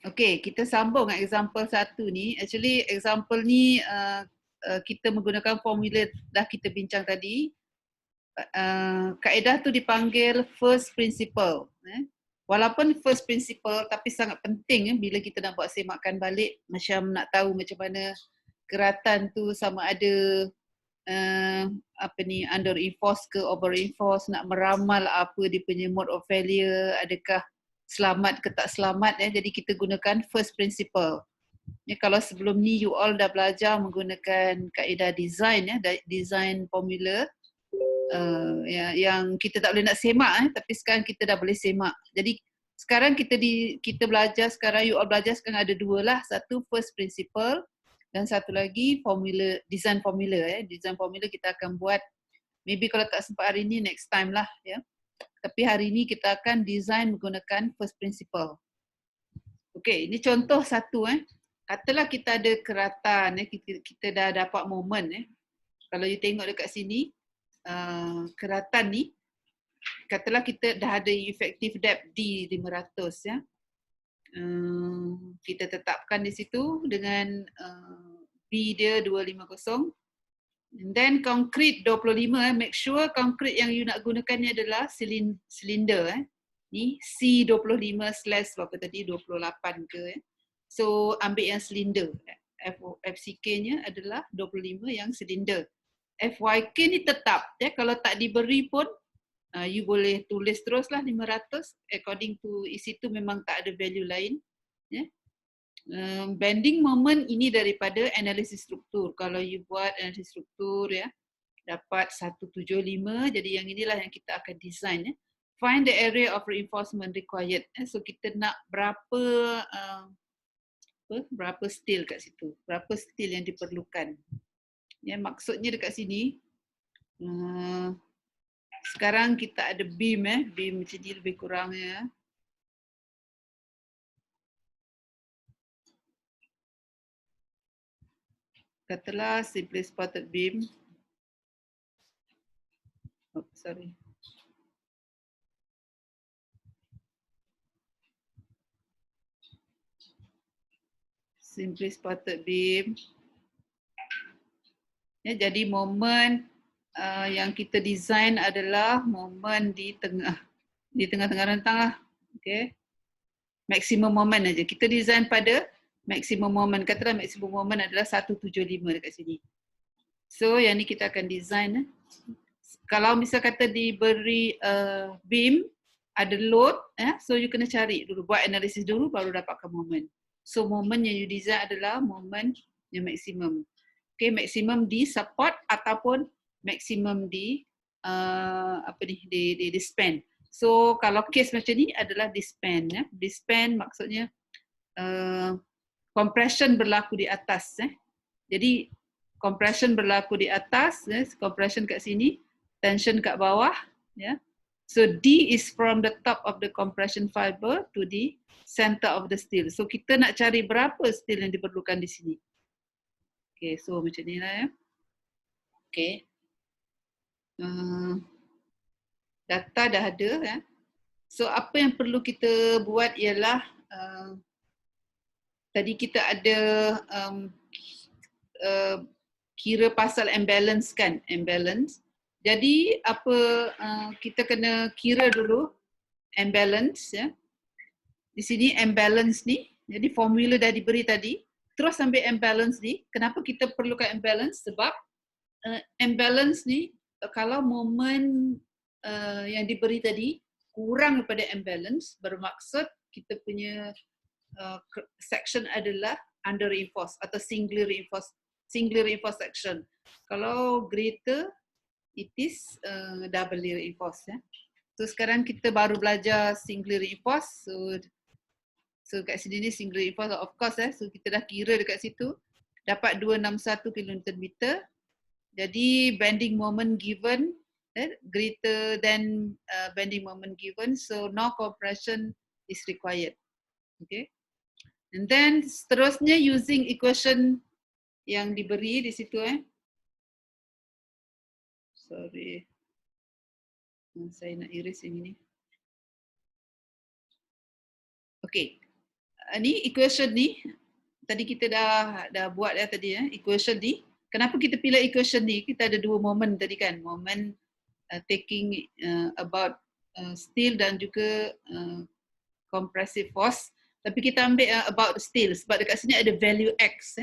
Okay, kita sambung dengan example satu ni. Actually, example ni kita menggunakan formula dah kita bincang tadi. Kaedah tu dipanggil first principle. Walaupun first principle tapi sangat penting bila kita nak buat semakan balik, macam nak tahu macam mana geratan tu sama ada under reinforce ke over reinforce, nak meramal apa dia punya mode of failure, adakah selamat ke tak selamat. Jadi kita gunakan first principle. Kalau sebelum ni you all dah belajar menggunakan kaedah design, design formula yang kita tak boleh nak semak, tapi sekarang kita dah boleh semak. Jadi sekarang kita belajar, sekarang you all belajar sekarang ada dua lah. Satu first principle dan satu lagi formula, design formula. Design formula kita akan buat, maybe kalau tak sempat hari ni, next time lah. Tapi hari ni kita akan design menggunakan first principle. Okay, ini contoh satu. Katalah kita ada keratan, kita dah dapat moment. Kalau you tengok dekat sini, keratan ni, katalah kita dah ada effective depth D 500 ya. Kita tetapkan di situ dengan B dia 250. And then concrete 25, make sure concrete yang you nak gunakan ni adalah silinder. Ni C25/ berapa tadi, 28 ke. So ambil yang silinder. FCK-nya adalah 25 yang silinder. FYK ni tetap. Kalau tak diberi pun, you boleh tulis teruslah 500. According to isi tu memang tak ada value lain. Bending moment ini daripada analisis struktur. Kalau you buat analisis struktur dapat 175. Jadi yang inilah yang kita akan design. Find the area of reinforcement required. So kita nak berapa steel kat situ. Berapa steel yang diperlukan. Maksudnya dekat sini, sekarang kita ada beam, beam macam ni lebih kurang katalah simply supported beam. Oh, sorry. Simply supported beam. Jadi moment yang kita design adalah moment di tengah-tengah rentang lah. Okay. Maximum moment aja. Kita design pada maximum moment. Katalah maximum moment adalah 175 dekat sini. So yang ni kita akan design. Kalau misal kata diberi beam, ada load, so you kena cari dulu, buat analisis dulu baru dapatkan moment. So moment yang you design adalah moment yang maksimum. Okay, maksimum di support ataupun maksimum di di span. So kalau case macam ni adalah di span. Di span maksudnya compression berlaku di atas. Jadi compression berlaku di atas, compression kat sini, tension kat bawah. So D is from the top of the compression fiber to the center of the steel. So kita nak cari berapa steel yang diperlukan di sini. Okay, so macam ni lah Okay. Data dah ada. So apa yang perlu kita buat ialah tadi kita ada kira pasal imbalance kan, imbalance. Jadi apa kita kena kira dulu imbalance Di sini imbalance ni, jadi formula dah diberi tadi. Terus ambil imbalance ni. Kenapa kita perlukan imbalance? Sebab imbalance ni kalau moment yang diberi tadi kurang daripada imbalance, bermaksud kita punya section adalah under reinforced atau singly reinforced section. Kalau greater, it is doubly reinforced. So sekarang kita baru belajar singly reinforced. So kat sini ni singly reinforced of course. So kita dah kira dekat situ dapat 261 kN/meter. Jadi bending moment given greater than bending moment given, so no compression is required. Okay. And then seterusnya using equation yang diberi di situ sorry. Saya nak iris yang ini. Okay. ni equation ni tadi kita dah buat dah tadi equation ni. Kenapa kita pilih equation ni? Kita ada dua moment tadi kan. Moment taking about steel dan juga compressive force. Tapi kita ambil about steel sebab dekat sini ada value X.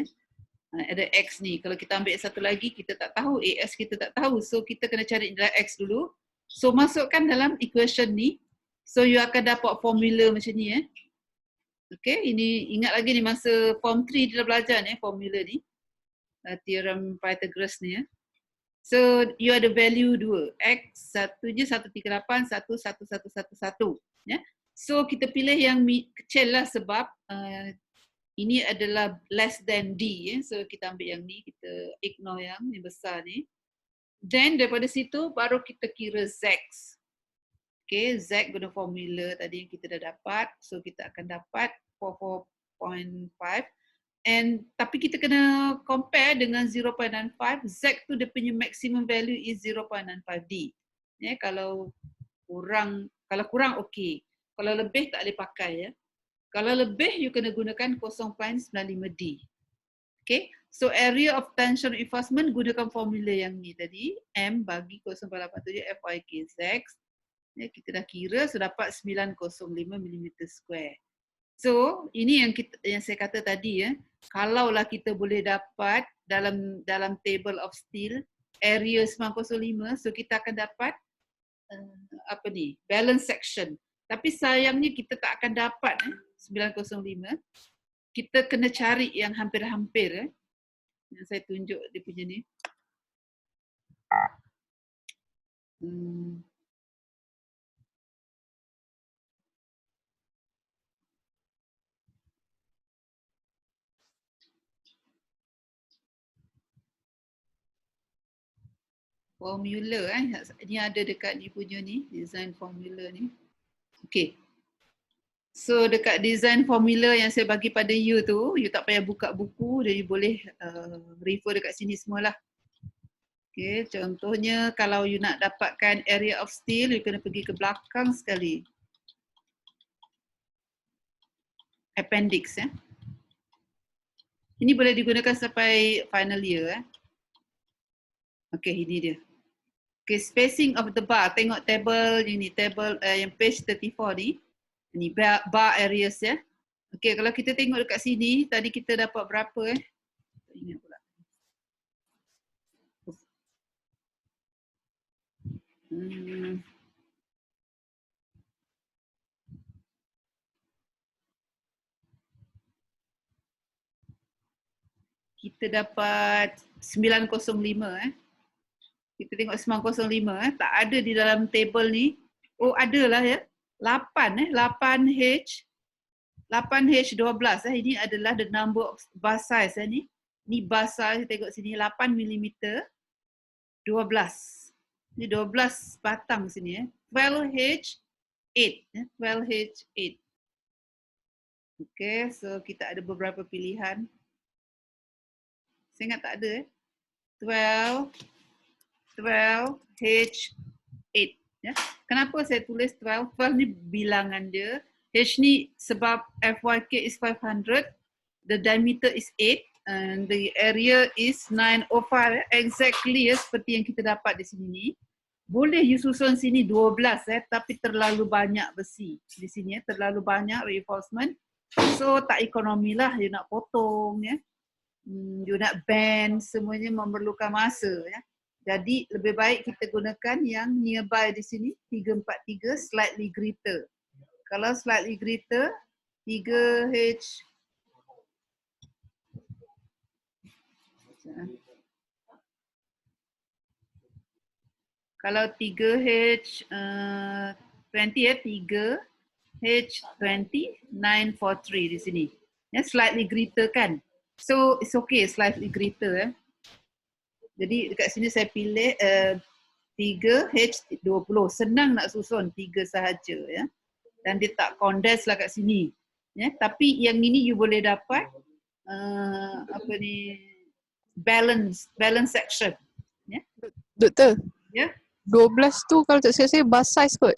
Ada X ni. Kalau kita ambil satu lagi, kita tak tahu. AS kita tak tahu. So, kita kena cari nilai X dulu. So, masukkan dalam equation ni. So, you akan dapat formula macam ni. Okay, ini ingat lagi ni masa form 3 dia dah belajar ni, formula ni. Theorem Pythagoras ni. So, you ada value 2. X, satu je, 138, 11111. So, kita pilih yang kecil lah sebab ini adalah less than D. So, kita ambil yang ni, kita ignore yang besar ni. Then, daripada situ, baru kita kira Z. Okay, Z guna formula tadi yang kita dah dapat. So, kita akan dapat 44.5. Tapi kita kena compare dengan 0.95. Z tu dia punya maximum value is 0.95D. Kalau kurang okey. Kalau lebih tak boleh pakai Kalau lebih, you kena gunakan 0.95D. Okay, so area of tension reinforcement gunakan formula yang ni tadi. M bagi 0.87 FYKZ. Kita dah kira, so dapat 905 mm². So, ini yang saya kata tadi kalaulah kita boleh dapat dalam table of steel, area 905, so kita akan dapat balance section. Tapi sayangnya kita tak akan dapat 905. Kita kena cari yang hampir-hampir yang saya tunjuk dia punya ni. Formula ni ada dekat ni punya ni, design formula ni. Okay. So dekat design formula yang saya bagi pada you tu, you tak payah buka buku, jadi boleh refer dekat sini semualah. Okay, contohnya kalau you nak dapatkan area of steel, you kena pergi ke belakang sekali. Appendix Ini boleh digunakan sampai final year Okay, ini dia. Okay, spacing of the bar. Tengok table ini, table yang page 34 ni. Ini bar areas Okay, kalau kita tengok dekat sini, tadi kita dapat berapa Ingat pula. Kita dapat 905 Kita tengok 905 tak ada di dalam table ni. Oh, adalah 8 8H 8H12 ini adalah the number of bar size ni. Ni bar size tengok sini 8 mm 12. Ni 12 batang sini 12H8 12H8. Okay, so kita ada beberapa pilihan. Saya ingat tak ada 12H8 Kenapa saya tulis 12? 12 ni bilangan dia. H ni sebab FYK is 500, the diameter is 8 and the area is 905 exactly seperti yang kita dapat di sini. Boleh you susun sini 12 tapi terlalu banyak besi di sini terlalu banyak reinforcement. So tak ekonomi lah you nak potong you nak bend, semuanya memerlukan masa Jadi lebih baik kita gunakan yang nearby di sini 343 slightly greater. Kalau slightly greater 3H Kalau 3H20 3H20 943 di sini. Slightly greater kan. So it's okay slightly greater Jadi dekat sini saya pilih 3H20. Senang nak susun 3 sahaja Dan dia tak condense lah kat sini. Tapi yang ini you boleh dapat balance section. Doktor. 12 tu kalau tak silap saya bar size kot.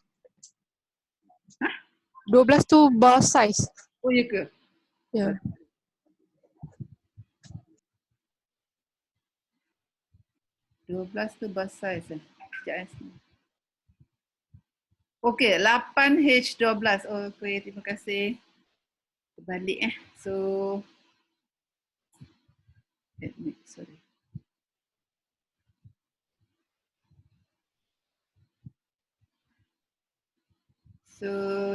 12 tu bar size. Oh ya ke? Ya. Yeah. 12 tu bus size eh. Sekejap eh. Okey, 8H12. Oh, okay, terima kasih. Balik eh. So, sorry. So,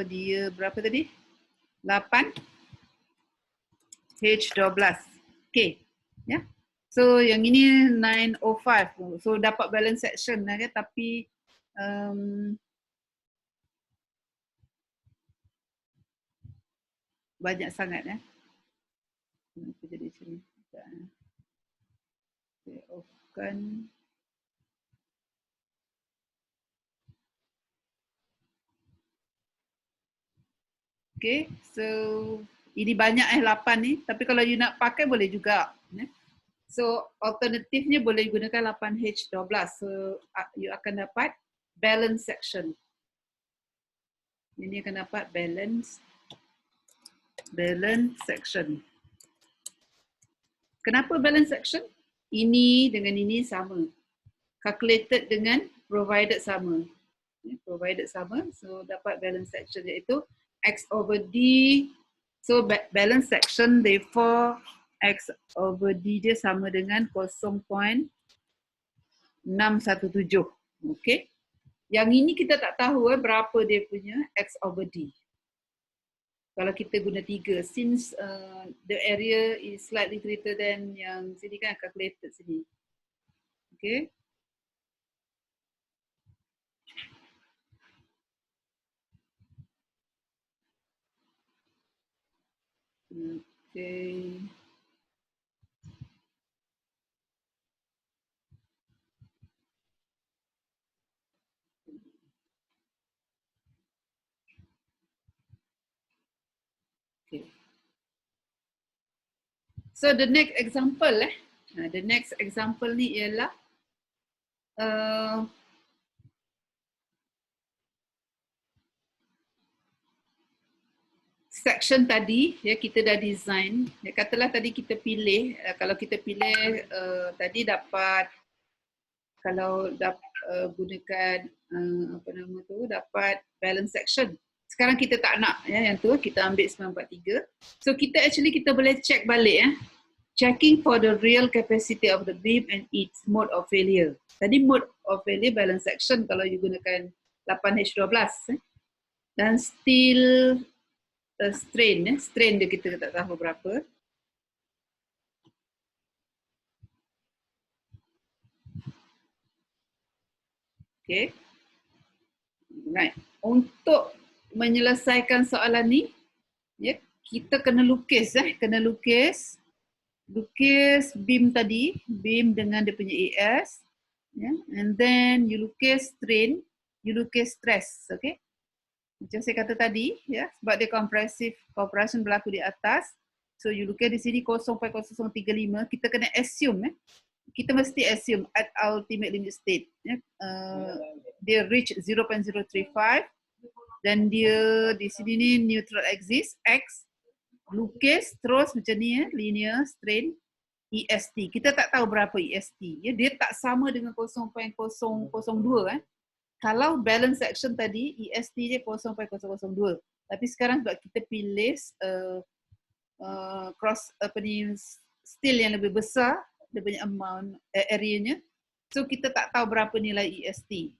dia berapa tadi? 8H12. Okay. Ya. Yeah. So, yang ini 905. So, dapat balance section lah, tapi banyak sangat ya. Kenapa jadi macam ni? Okay, off-kan. Okay, so ini banyak 8 ni, tapi kalau you nak pakai boleh juga. So alternatifnya boleh gunakan 8H12. So you akan dapat balance section. Ini akan dapat balance section. Kenapa balance section? Ini dengan ini sama. Calculated dengan provided sama. Provided sama, so dapat balance section iaitu X over D. So balance section therefore X over D dia sama dengan 0.617. Okay. Yang ini kita tak tahu berapa dia punya X over D. Kalau kita guna 3, since the area is slightly greater than yang sini kan calculated sini. Okay. Okay. Okay. So the next example ni ialah section tadi ya, kita dah design ya, katalah tadi kita pilih kalau kita pilih tadi dapat kalau gunakan apa nama tu dapat balance section. Sekarang kita tak nak ya yang tu, kita ambil 943. So kita boleh check balik checking for the real capacity of the beam and its mode of failure. Tadi mode of failure balance section kalau you gunakan 8H12 dan still strain dia kita tak tahu berapa. Okay. Right. Untuk menyelesaikan soalan ni, ya, kita kena lukis beam tadi, beam dengan dia punya AS, ya, and then you lukis strain, you lukis stress, okay? Macam saya kata tadi, ya, sebab dia compression berlaku di atas, so you lukis di sini 0.0035, kita kena assume, kita mesti assume at ultimate limit state, ya, dia reach 0.035, dan dia di sini ni neutral axis, X, lukis terus macam ni linear strain, EST. Kita tak tahu berapa EST. Ya, dia tak sama dengan 0.002 Kalau balance section tadi EST dia 0.002. Tapi sekarang sebab kita pilih cross steel yang lebih besar, dia punya amount area-nya. So kita tak tahu berapa nilai EST.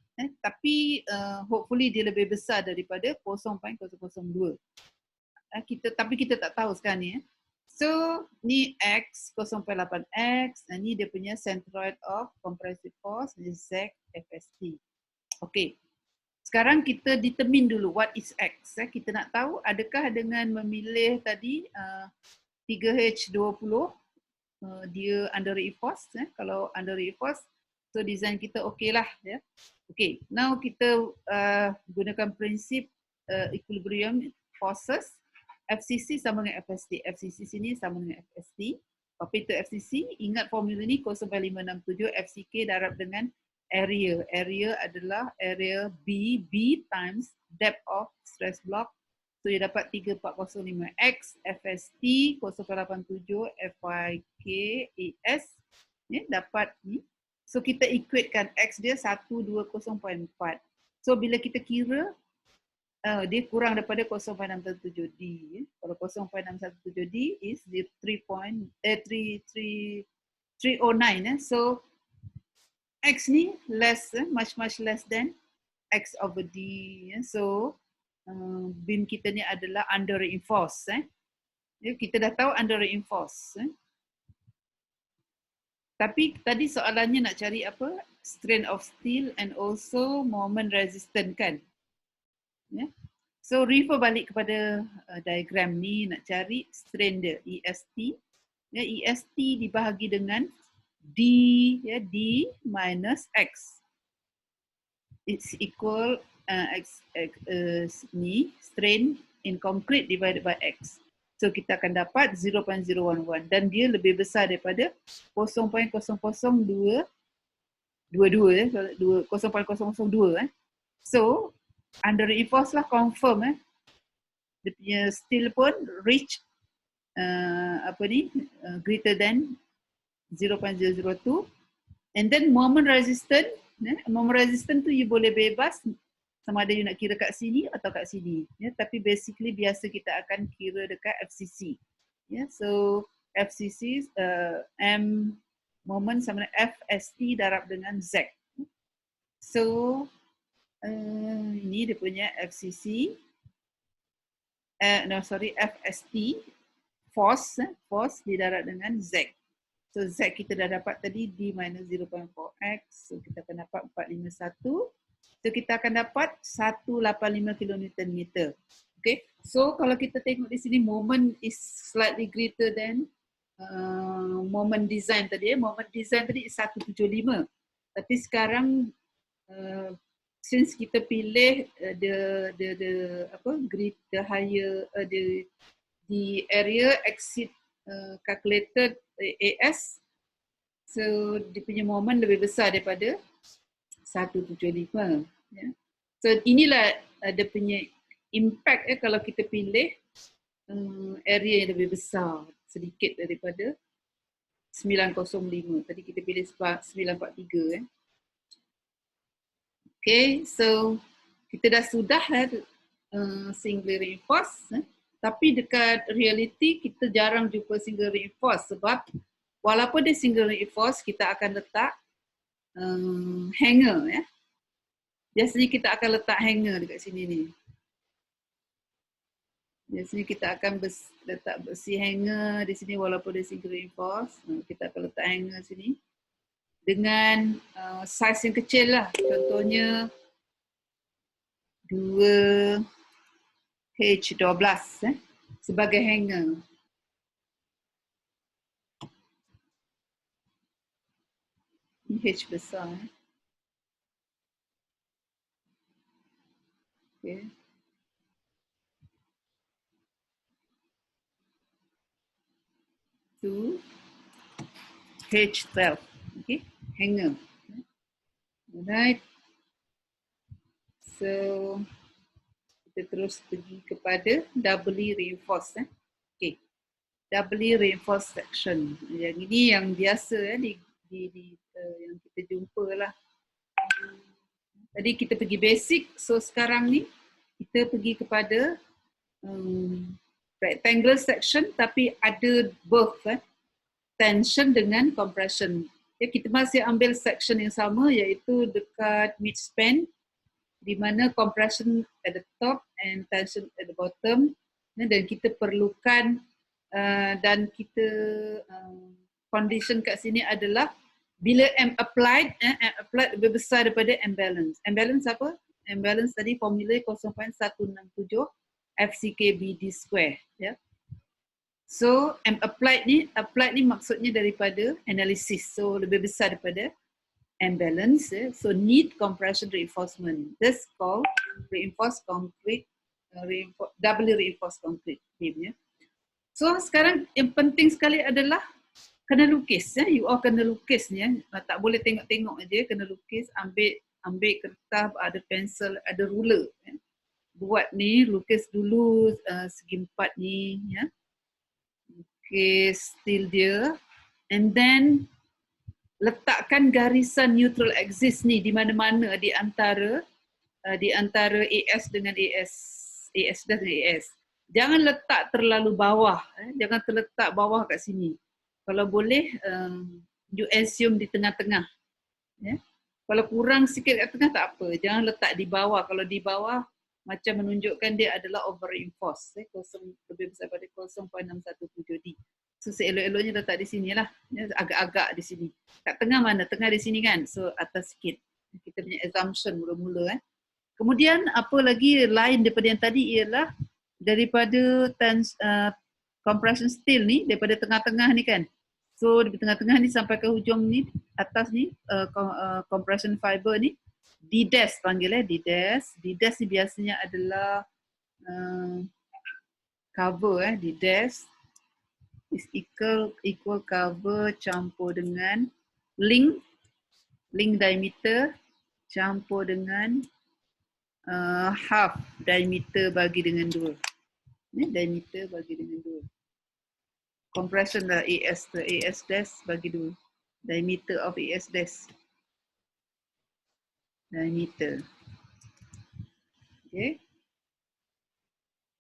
Tapi hopefully dia lebih besar daripada 0.002. Tapi kita tak tahu sekarang ni. So ni X 0.8X, ni dia punya centroid of compressive force, ni Z FST. Okay. Sekarang kita determine dulu what is X. Kita nak tahu adakah dengan memilih tadi 3H20 dia under reinforce. Kalau under reinforce, so design kita okey lah. Ya. Okay, now kita gunakan prinsip equilibrium forces. FCC sama dengan FST. FCC sini sama dengan FST. Apa itu FCC? Ingat formula ni 0.567 FCK darab dengan area. Area adalah area B times depth of stress block. So dia dapat 3405 X FST 0.87 FYK AS dapat ni. So kita equatekan X dia 120.4. So bila kita kira dia kurang daripada 0.617D. Kalau 0.617D is 309. So X ni less, much less than X over D. So beam kita ni adalah under reinforced. Kita dah tahu under reinforced. Tapi tadi soalannya nak cari apa? Strain of steel and also moment resistant kan? So refer balik kepada diagram ni, nak cari strain dia EST. EST dibahagi dengan D, D minus X. It's equal ni strain in concrete divided by X. So kita akan dapat 0.011 dan dia lebih besar daripada 0.0022. So under reinforced lah confirm dia punya steel pun reach greater than 0.002 and then moment resistant tu you boleh bebas sama ada you nak kira kat sini atau kat sini tapi basically biasa kita akan kira dekat FCC so FCC M moment sama dengan FST darab dengan Z so ini dia punya FCC FST force didarab dengan Z. So Z kita dah dapat tadi D minus 0.4x. So kita akan dapat 451. So kita akan dapat 185 kN/m. Okay. So kalau kita tengok di sini moment is slightly greater than moment design tadi. Moment design tadi is 175. Tapi sekarang since kita pilih the higher the area exceed calculated AS, so dia punya moment lebih besar daripada 175. So inilah dia punya impact kalau kita pilih area yang lebih besar sedikit daripada 905. Tadi kita pilih 943. Okay, so kita dah sudah single reinforced, tapi dekat reality kita jarang jumpa single reinforced sebab walaupun dia single reinforced kita akan letak hanger Biasanya kita akan letak hanger dekat sini ni. Biasanya kita akan letak besi hanger di sini walaupun dia single reinforced. Kita akan letak hanger sini dengan saiz yang kecil lah. Contohnya 2H12 sebagai hanger. Ini H besar. Okay. To H12. Okay, hanger. Alright. So kita terus pergi kepada doubly reinforced. Okay, doubly reinforced section. Yang ini yang biasa di yang kita jumpa lah. Tadi kita pergi basic, so sekarang ni kita pergi kepada rectangle section tapi ada both tension dengan compression. Ya, kita masih ambil section yang sama iaitu dekat mid span di mana compression at the top and tension at the bottom, dan kita perlukan dan kita condition kat sini adalah bila M applied lebih besar daripada M balance. M balance apa? M balance tadi formula 0.167 FCKBD square. Ya. So M applied ni maksudnya daripada analysis. So lebih besar daripada M balance. So need compression reinforcement. This called reinforced concrete, doubly reinforced concrete beam. Ya. So sekarang yang penting sekali adalah kena lukis. You all kena lukis ni. Tak boleh tengok-tengok aja, kena lukis, ambil kertas, ada pensel, ada ruler. buat ni, lukis dulu segi 4 ni ya. Lukis steel dia and then letakkan garisan neutral axis ni di mana-mana di antara AS dengan AS dan AS. Jangan letak terlalu bawah, jangan terletak bawah kat sini. Kalau boleh, you assume di tengah-tengah. Ya. Kalau kurang sikit kat tengah tak apa, jangan letak di bawah. Kalau di bawah macam menunjukkan dia adalah over reinforced, lebih besar pada 0.617D. So seelok-eloknya letak di sini lah, ya, agak-agak di sini. Kat tengah mana? Tengah di sini kan, so atas sikit. Kita punya assumption mula-mula. Kemudian apa lagi lain daripada yang tadi ialah daripada compression steel ni, daripada tengah-tengah ni kan. So di tengah-tengah ni sampai ke hujung ni, atas ni compression fiber ni, D-dash panggil D-dash. D-dash ni biasanya adalah cover D-dash is equal cover campur dengan link diameter campur dengan half diameter bagi dengan 2. Diameter bagi dengan 2. Compression lah AS ke AS dash bagi 2. Diameter of AS dash. Diameter. Okay.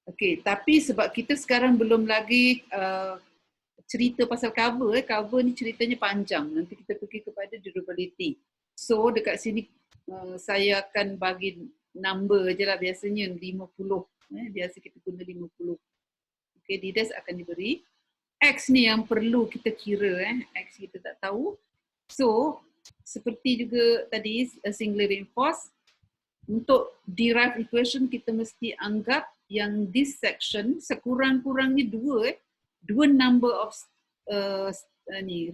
Okay, tapi sebab kita sekarang belum lagi cerita pasal cover. Cover ni ceritanya panjang. Nanti kita pergi kepada durability. So dekat sini saya akan bagi number je lah, biasanya 50. Biasa kita guna 50. Okay, D-dash akan diberi. X ni yang perlu kita kira, X kita tak tahu. So, seperti juga tadi singly reinforced, untuk derive equation kita mesti anggap yang this section sekurang-kurangnya dua number of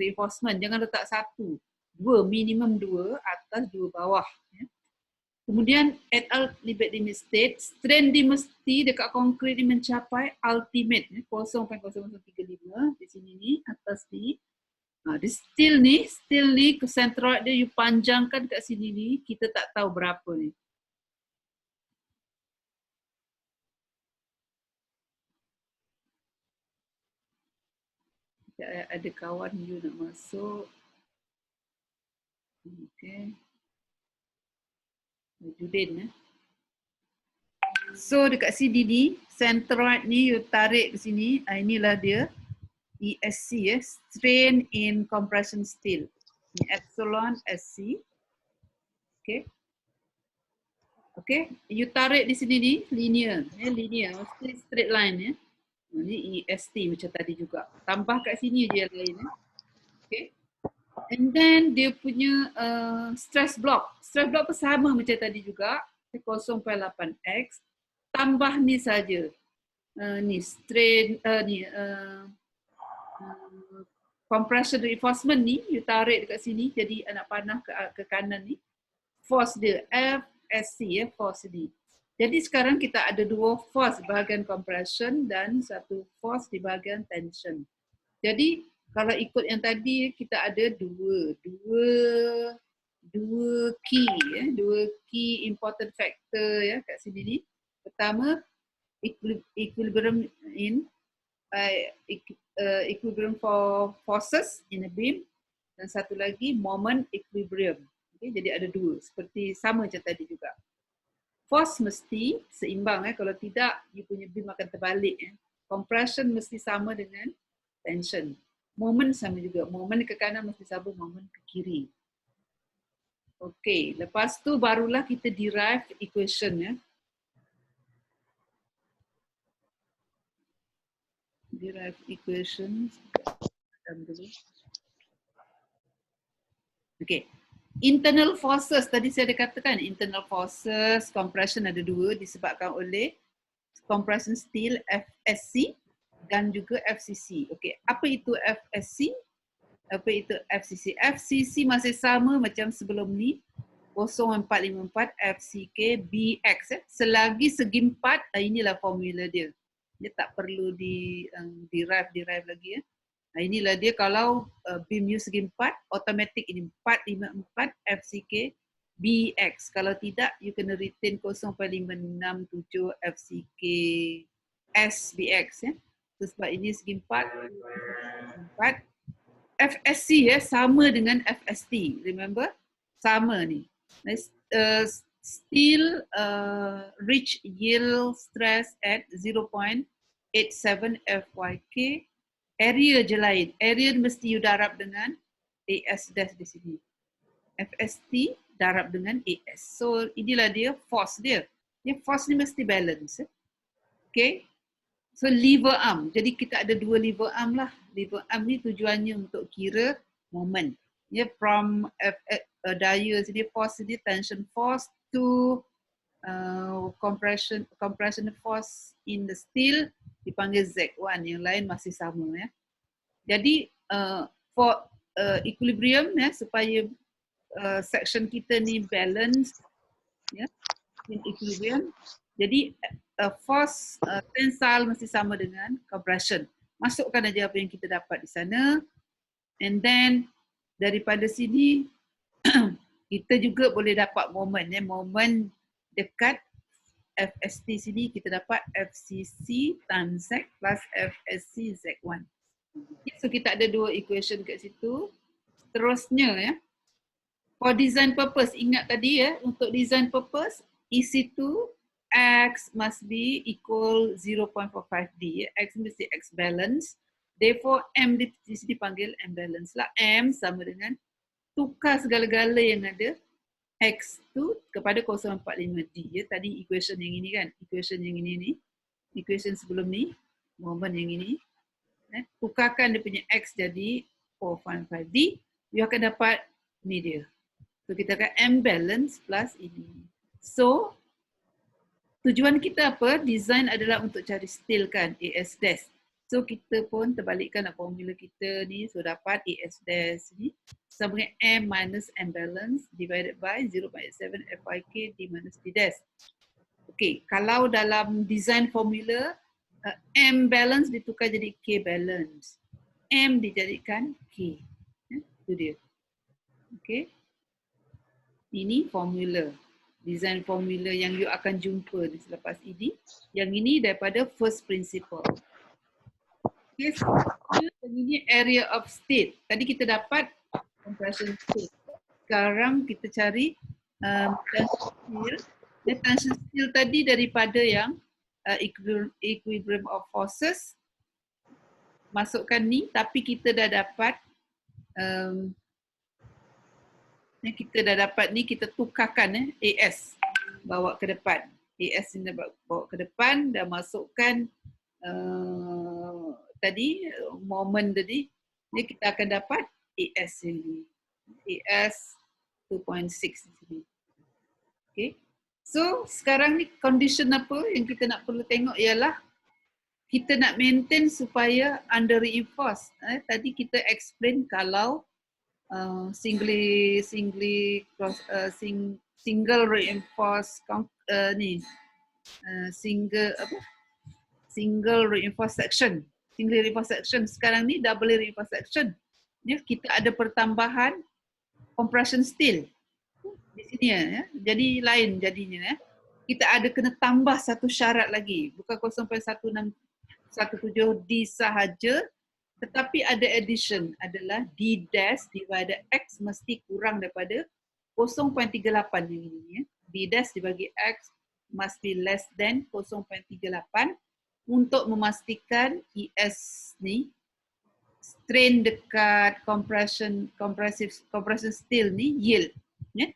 reinforcement, jangan letak 1. 2, minimum 2, atas 2 bawah. Kemudian et al. Limit state, strain dia mesti dekat konkrit ni mencapai ultimate 0.0035 di sini ni, atas ni. Di steel ni centroid dia you panjangkan kat sini ni, kita tak tahu berapa ni. Ada kawan you nak masuk. Okay. Judin. So dekat sini ni, centroid ni you tarik ke sini, inilah dia ESC, strain in compression steel. Epsilon SC. Okay. Okay, you tarik di sini ni, linear, mesti straight line ya. Ini EST macam tadi juga. Tambah kat sini je yang lain. Okay. And then dia punya stress block. Stress block pun sama macam tadi juga. 0.8x. Tambah ni saja. Ni strain, compression reinforcement ni, you tarik dekat sini, jadi anak panah ke kanan ni. Force dia, FSC force ni. Jadi sekarang kita ada 2 force bahagian compression dan 1 force di bahagian tension. Jadi kalau ikut yang tadi kita ada dua key important factor ya kat sini ni. Pertama equilibrium equilibrium for forces in a beam, dan satu lagi moment equilibrium. Okay, jadi ada 2 seperti sama macam tadi juga. Force mesti seimbang kalau tidak you punya beam akan terbalik Compression mesti sama dengan tension. Moment sama juga. Moment ke kanan mesti sama moment ke kiri. Okey, lepas tu barulah kita derive equation Derive equation. Okey. Internal forces, tadi saya ada katakan internal forces, compression ada 2 disebabkan oleh compression steel FSC dan juga FCC. Okey, apa itu FSC? Apa itu FCC? FCC masih sama macam sebelum ni, 0.454 FCK BX. Selagi segi 4, inilah formula dia. Dia tak perlu derive lagi Inilah dia kalau beam you segi 4, automatic ini 454 FCK BX. Kalau tidak, you kena retain 0.567 FCK SBX. Ya. So, sebab ini segi 4. FSC ya, sama dengan FST. Remember? Sama ni. Still reach yield stress at 0.87 FYK. Area je lain. Area mesti you darab dengan AS dash di sini. FST darab dengan AS. So inilah dia force dia. Force ni mesti balance. Okay. So lever arm. Jadi kita ada dua lever arm lah. Lever arm ni tujuannya untuk kira moment. From daya sini force ni tension force to compression force in the steel dipanggil Z1. Yang lain masih sama ya. Jadi for equilibrium ya, supaya section kita ni balance ya, in equilibrium. Jadi force tensile mesti sama dengan compression. Masukkan aja apa yang kita dapat di sana, and then daripada sini kita juga boleh dapat moment ya, moment dekat FST sini kita dapat FCC times Z plus FSC Z1. So kita ada dua equation kat situ. Terusnya ya, for design purpose, ingat tadi ya, untuk design purpose EC2 X must be equal 0.45D. X mesti X balance. Therefore M di sini dipanggil M balance lah. M sama dengan tukar segala-gala yang ada X2 kepada 0.45D. Ya, tadi equation yang ini kan, equation yang ini ni, equation sebelum ni, moment yang ini. Tukarkan dia punya X jadi 4.5D, you akan dapat ni dia. So kita akan M balance plus ini. So tujuan kita apa? Design adalah untuk cari steel kan, AS dash. So kita pun terbalikkan formula kita ni, so dapat AS dash ni sama dengan M minus M balance divided by 0.87 FYK D minus D dash. Okay, kalau dalam design formula M balance ditukar jadi K balance. M dijadikan K. Itu dia. Okay. Ini formula. Design formula yang you akan jumpa di selepas ini. Yang ini daripada first principle. Okay, so ini area of state. Tadi kita dapat compression state. Sekarang kita cari tension steel. Tension steel tadi daripada yang equilibrium of forces, masukkan ni, tapi kita dah dapat kita tukarkan AS, bawa ke depan. AS ni bawa ke depan, dah masukkan tadi moment tadi, ni kita akan dapat AS ini. AS 2.6 di sini. Okay. So sekarang ni condition apa yang kita nak perlu tengok ialah kita nak maintain supaya under reinforce. Tadi kita explain kalau single reinforce single reinforce section. Single reinforce section. Sekarang ni double reinforce section. Kita ada pertambahan compression steel. Di sini ya. Jadi lain jadinya ya. Kita ada kena tambah satu syarat lagi, bukan 0.1617D sahaja, tetapi ada addition adalah D dash divided X mesti kurang daripada 0.38 yang ini ya. D dash dibagi X must be less than 0.38 untuk memastikan ES ni strain dekat compression steel ni yield ya.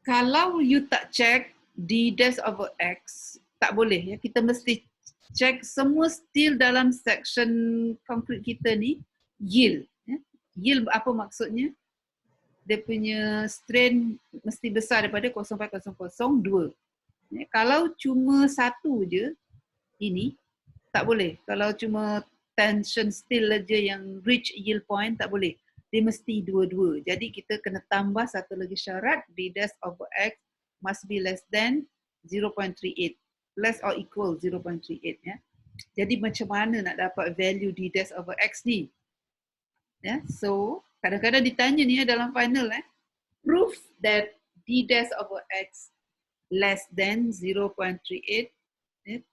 Kalau you tak check D dash over X, tak boleh ya. Kita mesti check semua steel dalam section konkret kita ni yield. Ya. Yield apa maksudnya? Dia punya strain mesti besar daripada 0.002. Ya. Kalau cuma satu je, ini tak boleh. Kalau cuma tension steel aja yang reach yield point, tak boleh. Dia mesti dua-dua. Jadi kita kena tambah satu lagi syarat, D dash over X must be less than 0.38. Less or equal 0.38 ya. Jadi macam mana nak dapat value D dash over X ni? Ya, so kadang-kadang ditanya ni dalam final proof that d dash over x less than 0.38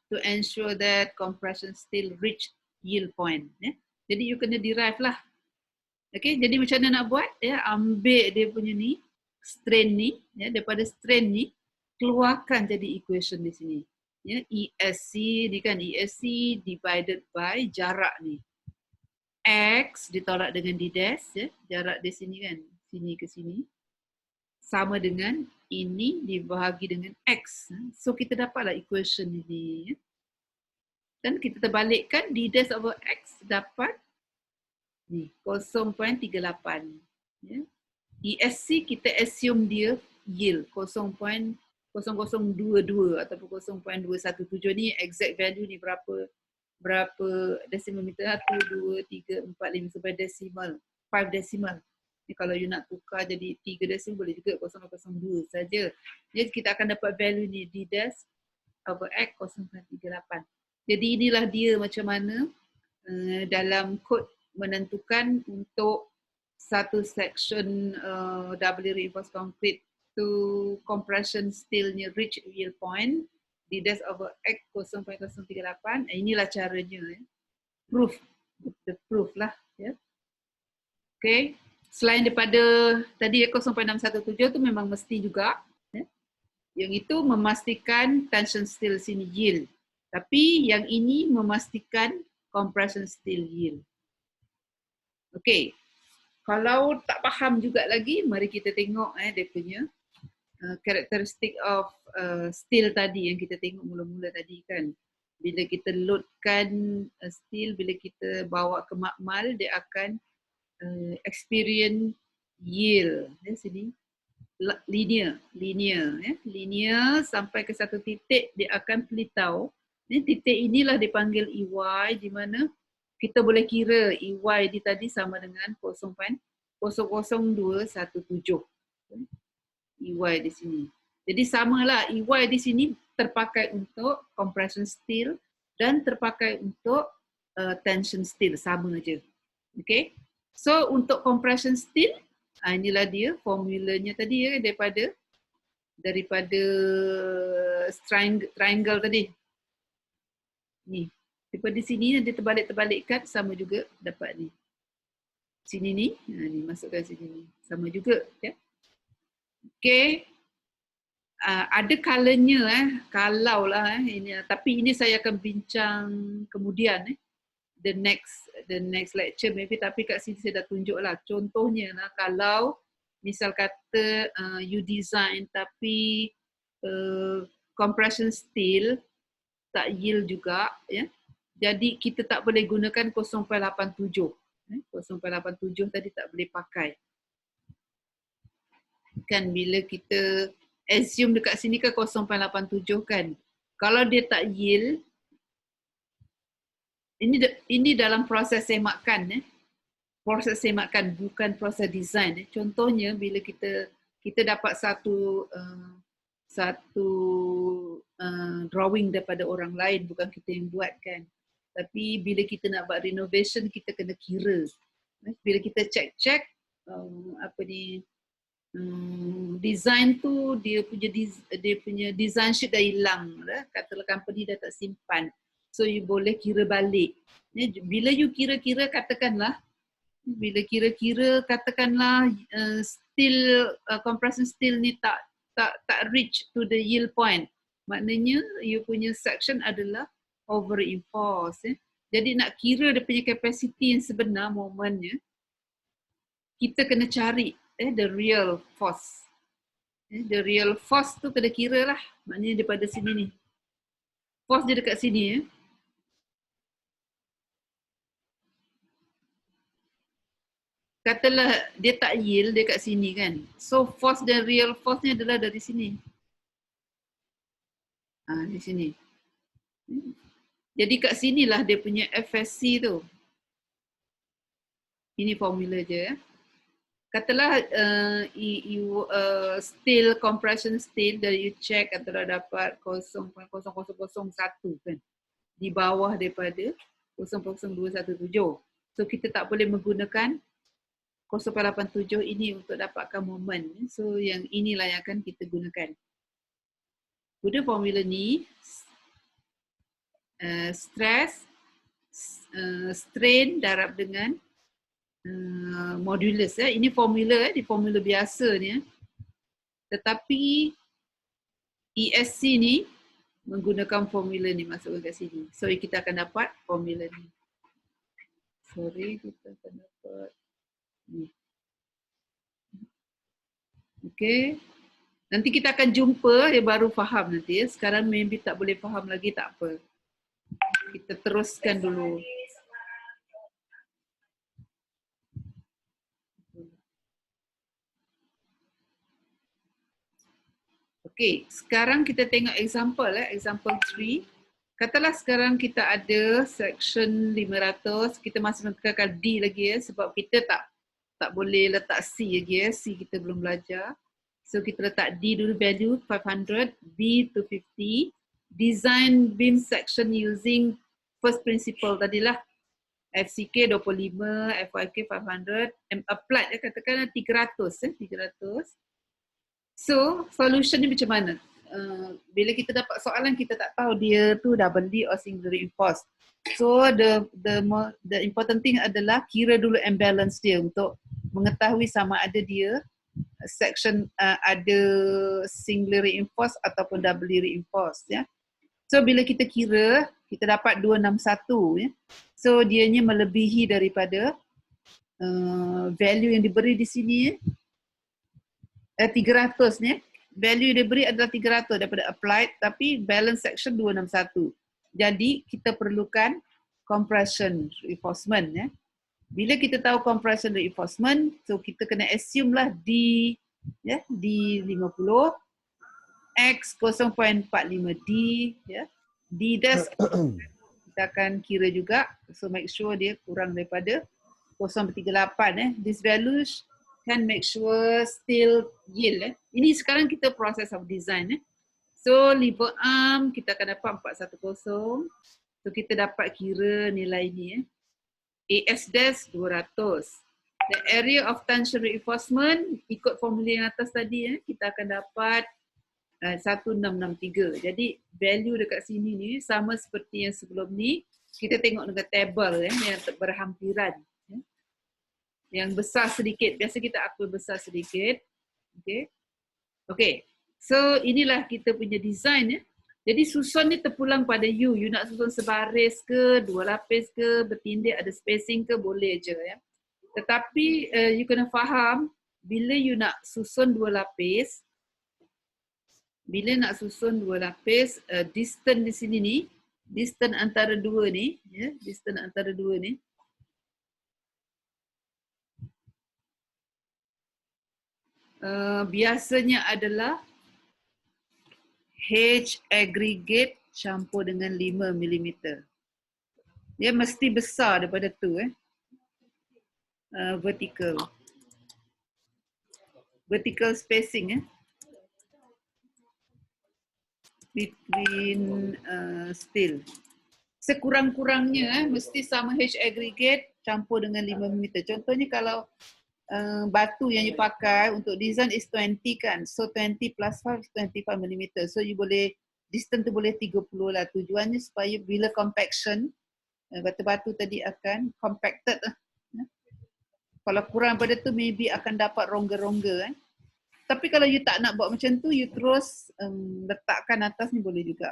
to ensure that compression still reach yield point. Jadi you kena derive lah. Okay, jadi macam mana nak buat? Ambil dia punya ni, strain ni, daripada strain ni, keluarkan jadi equation di sini. ESC ni kan, ESC divided by jarak ni. X ditolak dengan D dash, jarak di sini kan, sini ke sini. Sama dengan ini dibahagi dengan X. So kita dapatlah equation ini. Dan kita terbalikkan D dash over X dapat ni 0.38. ESC kita assume dia yield 0.0022 ataupun 0.217 ni exact value ni berapa decimal meter? 1, 2, 3, 4, 5 sampai decimal 5 decimal. Ni kalau you nak tukar jadi 3 decimal boleh juga 0.02 saja. Jadi kita akan dapat value ni D dash over X 0.38. Jadi inilah dia macam mana dalam kod menentukan untuk satu section doubly reinforced concrete to compression steelnya reach yield point D dash over X 0.038. Inilah caranya. Proof. The proof lah. Okay. Selain daripada tadi 0.617 tu memang mesti juga. Yang itu memastikan tension steel sini yield. Tapi yang ini memastikan compression steel yield. Okay. Kalau tak faham juga lagi, mari kita tengok dia punya karakteristik of steel tadi yang kita tengok mula-mula tadi kan. Bila kita loadkan steel, bila kita bawa ke makmal, dia akan experience yield. Sini linear sampai ke satu titik dia akan pelitau. Titik inilah dipanggil EY, di mana kita boleh kira EY di tadi sama dengan 0.00217. EY di sini. Jadi samalah EY di sini terpakai untuk compression steel dan terpakai untuk tension steel, sama aja. Okay. So untuk compression steel, inilah dia formulanya tadi daripada triangle tadi. Ni. Daripada sini dia terbalik-terbalikkan sama juga dapat ni. Sini ni, ni masukkan sini ni. Sama juga ya. Okey. Ada kalanya kalau lah ini, tapi ini saya akan bincang kemudian the next lecture maybe, tapi kat sini saya dah tunjuklah contohnya lah, kalau misal kata you design tapi compression steel tak yield juga ya. Jadi kita tak boleh gunakan 0.87. 0.87 tadi tak boleh pakai. Kan bila kita assume dekat sini kan 0.87 kan. Kalau dia tak yield, ini dalam proses semakan proses semakan bukan proses design. Contohnya bila kita dapat satu drawing daripada orang lain, bukan kita yang buat kan. Tapi bila kita nak buat renovation, kita kena kira. Bila kita check design tu dia punya design sheet dah hilang lah. Katalah company dah tak simpan. So you boleh kira balik. Bila you kira-kira katakanlah steel compression steel ni tak reach to the yield point. Maknanya you punya section adalah over reinforced. Jadi nak kira dia punya capacity yang sebenar momennya, kita kena cari the real force. The real force tu kena kira lah. Maknanya daripada sini ni. Force dia dekat sini Katalah dia tak yield dekat sini kan. So force dan real force ni adalah dari sini. Di sini. Jadi kat sinilah dia punya FSC tu. Ini formula je. Katalah steel, compression steel dari you check katalah dapat 0.0001 kan. Di bawah daripada 0.0217. So kita tak boleh menggunakan 0.87 ini untuk dapatkan moment. So yang inilah yang akan kita gunakan. Guna formula ni, stress, strain darab dengan modulus. Ini formula, di formula biasa ni. Tetapi ESC ni menggunakan formula ni, masukkan kat sini. So kita akan dapat formula ni. Sorry, kita akan dapat ni. Okay. Nanti kita akan jumpa, dia baru faham nanti. Sekarang maybe tak boleh faham lagi, tak apa. Kita teruskan dulu. Okay, sekarang kita tengok example. Example 3. Katalah sekarang kita ada section 500. Kita masih tekankan D lagi sebab kita tak boleh letak C lagi. C kita belum belajar. So kita letak D dulu, value 500, B 250. Design beam section using first principle tadilah. FCK 25, FYK 500, applied katakan 300. So solution ni macam mana? Bila kita dapat soalan kita tak tahu dia tu double D or single reinforced. So the important thing adalah kira dulu imbalance dia untuk mengetahui sama ada dia section ada singly reinforced ataupun doubly reinforced ya. So bila kita kira kita dapat 261 ya. So dianya melebihi daripada value yang diberi di sini ya. 300 ni. Value yang diberi adalah 300 daripada applied tapi balance section 261. Jadi kita perlukan compression reinforcement ya. Bila kita tahu compression reinforcement, so kita kena assume lah D ya, D 50, X 0.45 D ya. D dash kita akan kira juga. So make sure dia kurang daripada 0.38 This values can make sure still yield Ini sekarang kita process of design So lever arm kita akan dapat 410. So kita dapat kira nilai ni AS dash 200. The area of tension reinforcement ikut formula yang atas tadi kita akan dapat 1663. Jadi value dekat sini ni sama seperti yang sebelum ni. Kita tengok dengan table yang berhampiran. Yang besar sedikit. Biasa kita akui besar sedikit. Okay. Okay. So inilah kita punya design Jadi susun ni terpulang pada you. You nak susun sebaris ke, 2 lapis ke, bertindih ada spacing ke, boleh je ya. Tetapi you kena faham bila you nak susun 2 lapis, distance di sini ni, distance antara dua ni, ya, distance antara dua ni. Biasanya adalah H aggregate campur dengan 5 mm. Dia mesti besar daripada tu vertical. Vertical spacing between steel. Sekurang-kurangnya mesti sama H aggregate campur dengan 5 mm. Contohnya kalau batu yang you pakai untuk design is 20 kan. So 20 plus 5 is 25 mm. So you boleh, distance tu boleh 30 lah. Tujuannya supaya bila compaction, batu-batu tadi akan compacted. Kalau kurang pada tu maybe akan dapat rongga-rongga. Tapi kalau you tak nak buat macam tu, you terus letakkan atas ni boleh juga.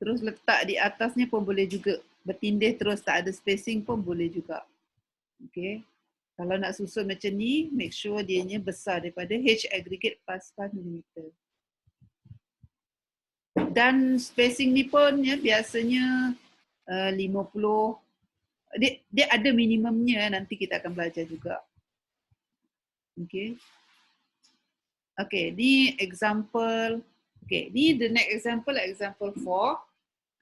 Terus letak di atasnya pun boleh juga. Bertindih terus tak ada spacing pun boleh juga. Okay. Kalau nak susun macam ni, make sure dianya besar daripada H aggregate plus 5 mm. Dan spacing ni pun ya, biasanya 50. Dia ada minimumnya, nanti kita akan belajar juga. Okay. Okay, ni example. Okay, ni the next example, example 4.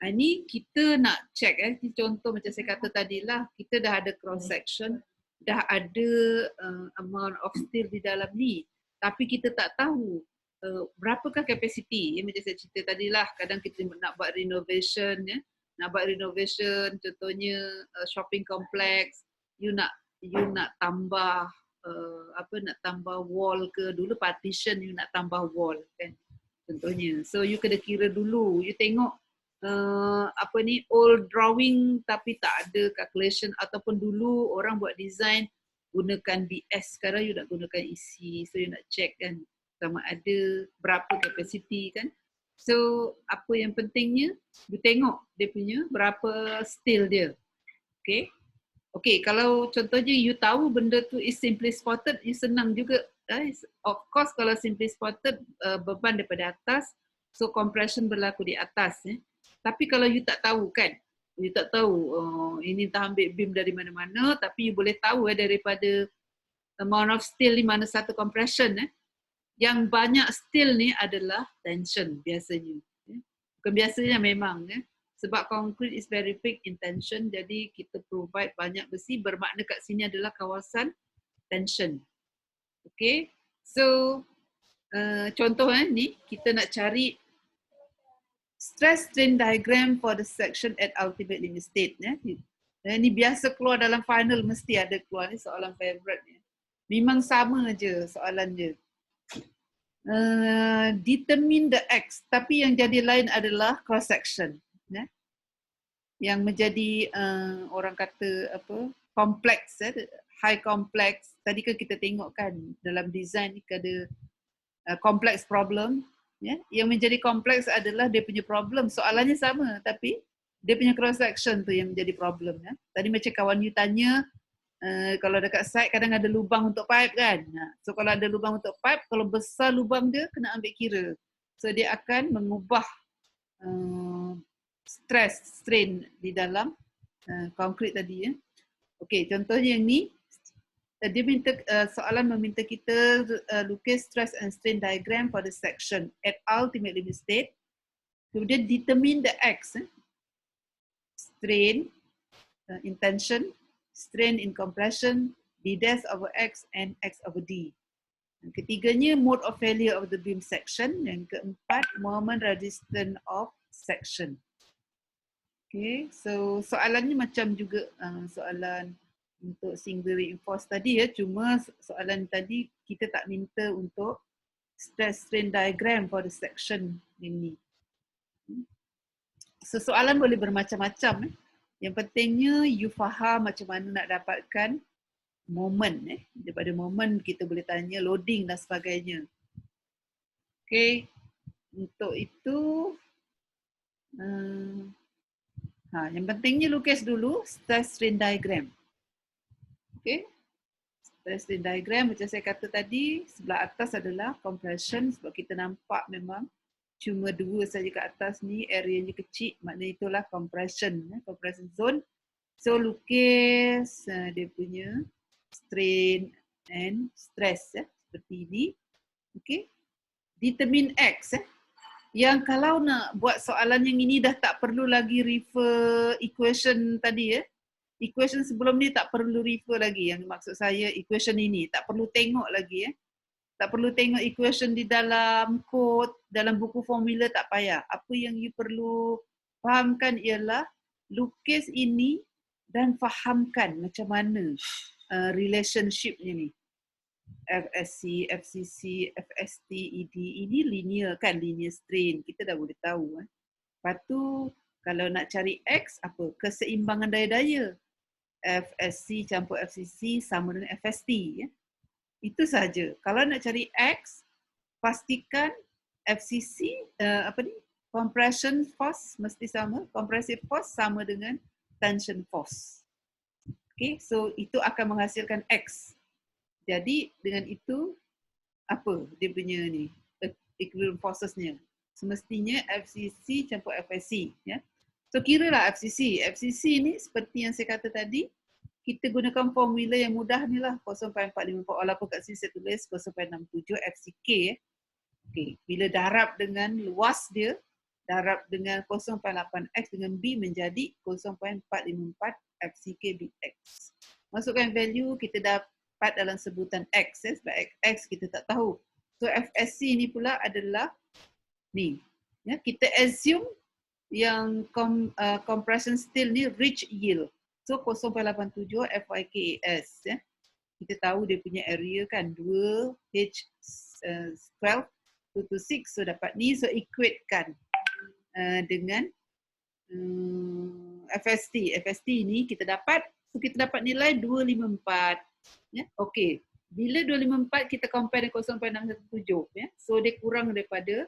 Ini kita nak check ini contoh macam saya kata tadi lah, kita dah ada cross section, dah ada amount of steel di dalam ni, tapi kita tak tahu berapakah kapasiti. Macam saya cerita tadi lah, kadang kita nak buat renovation nak buat renovation, contohnya shopping complex, you nak tambah nak tambah wall ke, dulu partition you nak tambah wall kan, contohnya. So you kena kira dulu, you tengok old drawing tapi tak ada calculation, ataupun dulu orang buat design gunakan BS, sekarang you nak gunakan EC, so you nak check kan sama ada berapa capacity kan. So apa yang pentingnya, you tengok dia punya berapa steel dia. Okay, kalau contohnya you tahu benda tu is simply spotted, you senang juga. Of course kalau simply spotted beban daripada atas, so compression berlaku di atas. Tapi kalau you tak tahu kan, you tak tahu ini tak ambil beam dari mana-mana, tapi you boleh tahu daripada amount of steel di mana satu compression. Yang banyak steel ni adalah tension biasanya. Bukan biasanya, memang. Sebab concrete is very big in tension, jadi kita provide banyak besi, bermakna kat sini adalah kawasan tension. Okay, so contoh ni kita nak cari stress strain diagram for the section at ultimate limit state. Ni biasa keluar dalam final, mesti ada keluar ni soalan favorite ni. Memang sama je soalan dia. Determine the X, tapi yang jadi lain adalah cross section. Yang menjadi orang kata apa, kompleks, high complex. Tadi kan kita tengok kan dalam design ni ada complex problem. Yang menjadi kompleks adalah dia punya problem. Soalannya sama tapi dia punya cross section tu yang menjadi problem. Tadi macam kawan you tanya, kalau dekat site kadang ada lubang untuk pipe kan. So kalau ada lubang untuk pipe, kalau besar lubang dia kena ambil kira. So dia akan mengubah stress, strain di dalam konkrit tadi. Okey, contohnya yang ni, dia minta soalan meminta kita lukis stress and strain diagram for the section at ultimate limit state. Kemudian determine the X, strain in tension, strain in compression, d dash over x and x over d. Yang ketiganya, mode of failure of the beam section. Yang keempat, moment resistance of section. Okay, so soalannya macam juga soalan untuk single reinforced tadi cuma soalan tadi kita tak minta untuk stress strain diagram for the section ini. So soalan boleh bermacam-macam. Yang pentingnya you faham macam mana nak dapatkan moment. Daripada moment kita boleh tanya loading dan sebagainya. Okay, untuk itu yang pentingnya lukis dulu stress strain diagram. Okay, stress strain diagram macam saya kata tadi, sebelah atas adalah compression, sebab kita nampak memang cuma dua saja kat atas ni, areanya kecil, maknanya itulah compression, compression zone. So lukis dia punya strain and stress seperti ini. Okay, determine X. Yang kalau nak buat soalan yang ini dah tak perlu lagi refer equation tadi equation sebelum ni tak perlu refer lagi. Yang maksud saya equation ini tak perlu tengok lagi tak perlu tengok equation di dalam kod, dalam buku formula, tak payah. Apa yang you perlu fahamkan ialah lukis ini dan fahamkan macam mana relationship ni. FSC, FCC, FST, ED, ini linear kan, linear strain. Kita dah boleh tahu. Lepas tu kalau nak cari X, apa? Keseimbangan daya-daya. FSC campur FCC sama dengan FST. Itu saja. Kalau nak cari X, pastikan FCC, compression force mesti sama, compressive force sama dengan tension force. Okay, so itu akan menghasilkan X. Jadi dengan itu, apa dia punya ni, equilibrium forcesnya. Semestinya FCC campur FSC. So kiralah FCC. FCC ni seperti yang saya kata tadi, kita gunakan formula yang mudah ni lah, 0.454, walaupun kat sini saya tulis 0.67 FCK. Okay. Bila darab dengan luas dia, darab dengan 0.8x dengan B menjadi 0.454 FCK BX. Masukkan value, kita dapat dalam sebutan X, sebab X kita tak tahu. So FSC ni pula adalah ni. Kita assume compression steel ni rich yield. So 0.87 FYKAS ya. Kita tahu dia punya area kan 2H12 226, so dapat ni, so equatekan dengan FST. FST ni kita dapat, so kita dapat nilai 254 ya. Okey, bila 254 kita compare dengan 0.617 ya. So dia kurang daripada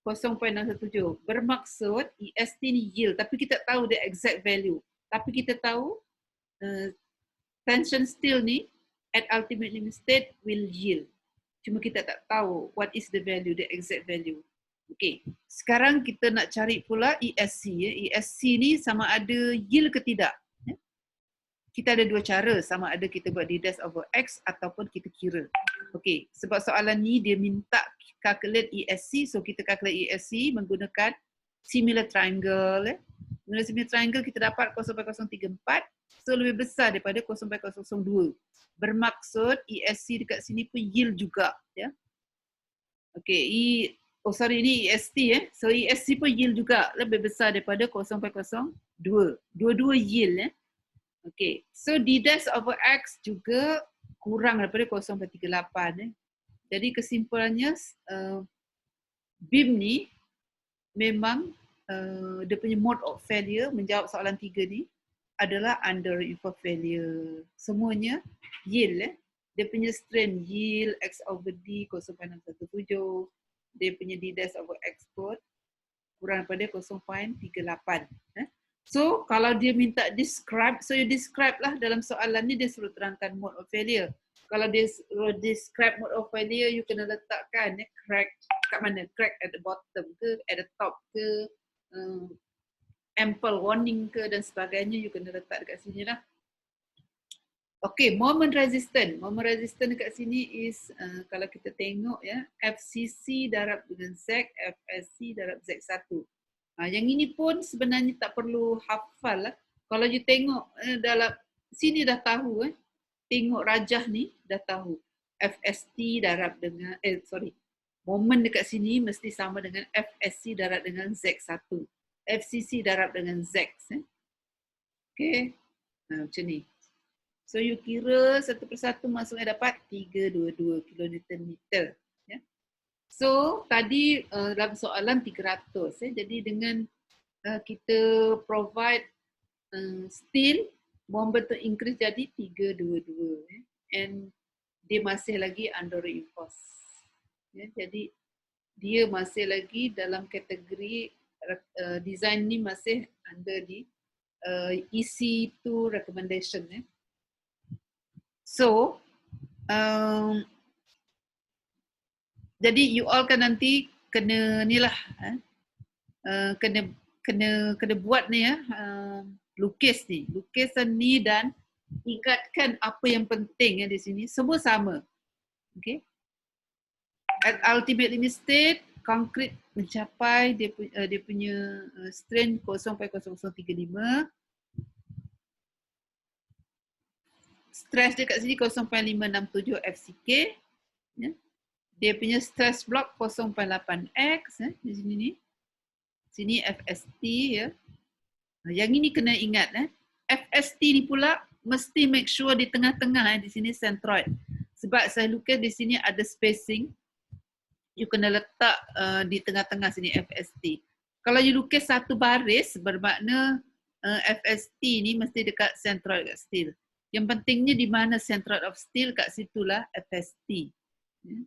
0.617. Bermaksud EST ni yield, tapi kita tahu the exact value. Tapi kita tahu tension steel ni at ultimate limit state will yield. Cuma kita tak tahu what is the value, the exact value. Okay, sekarang kita nak cari pula ESC. Ya. ESC ni sama ada yield ke tidak. Ya. Kita ada dua cara, sama ada kita buat d dash over x ataupun kita kira. Okay, sebab soalan ni dia minta calculate ESC, so kita calculate ESC menggunakan similar triangle. Ya. Guna similar triangle kita dapat 0.034, so lebih besar daripada 0.002. Bermaksud ESC dekat sini pun yield juga. Ya. Okay, ini EST ya. So ESC pun yield juga lebih besar daripada 0.02. Dua-dua yield ya. Okay, so d dash over x juga kurang daripada 0.38 ya. Jadi kesimpulannya beam ni memang dia punya mode of failure menjawab soalan 3 ni adalah under reinforced failure. Semuanya yield eh. Dia punya strain yield x over d 0.617. Dia punya d dash over x pun kurang daripada 0.38 eh. So kalau dia minta describe, so you describe lah dalam soalan ni, dia suruh terangkan mode of failure. Kalau dia suruh describe mode of failure, you kena letakkan crack kat mana? Crack at the bottom ke, at the top ke, ample warning ke dan sebagainya, you kena letak dekat sini lah. Okay, moment resistant. Moment resistant dekat sini is kalau kita tengok ya, FCC darab dengan Z, FSC darab Z1. Yang ini pun sebenarnya tak perlu hafal lah. Kalau you tengok dalam sini dah tahu tengok rajah ni dah tahu. FST darab dengan moment dekat sini mesti sama dengan FSC darab dengan Z1. FCC darab dengan Z. Okay. Macam ni. So you kira satu persatu maksudnya dapat 322 kilonewton meter. Ya. So tadi dalam soalan 300. Jadi dengan kita provide steel, moment to increase jadi 322. And dia masih lagi under reinforced. Ya, jadi dia masih lagi dalam kategori design ni masih under di EC2 recommendation. So jadi you all kan nanti kena ni lah kena buat ni ya, lukis ni, lukisan ni dan ingatkan apa yang penting ya di sini, semua sama. Okay. At ultimate limit state, konkrit mencapai dia punya strain 0.0035. Stress dia kat sini 0.567 FCK. Ya. Dia punya stress block 0.8x di sini ni. Sini FST ya. Yang ini kena ingat FST ni pula mesti make sure di tengah-tengah di sini centroid. Sebab saya lukis di sini ada spacing. You kena letak di tengah-tengah sini FST. Kalau you lukis satu baris bermakna FST ni mesti dekat centroid kat steel. Yang pentingnya di mana centroid of steel, kat situlah FST.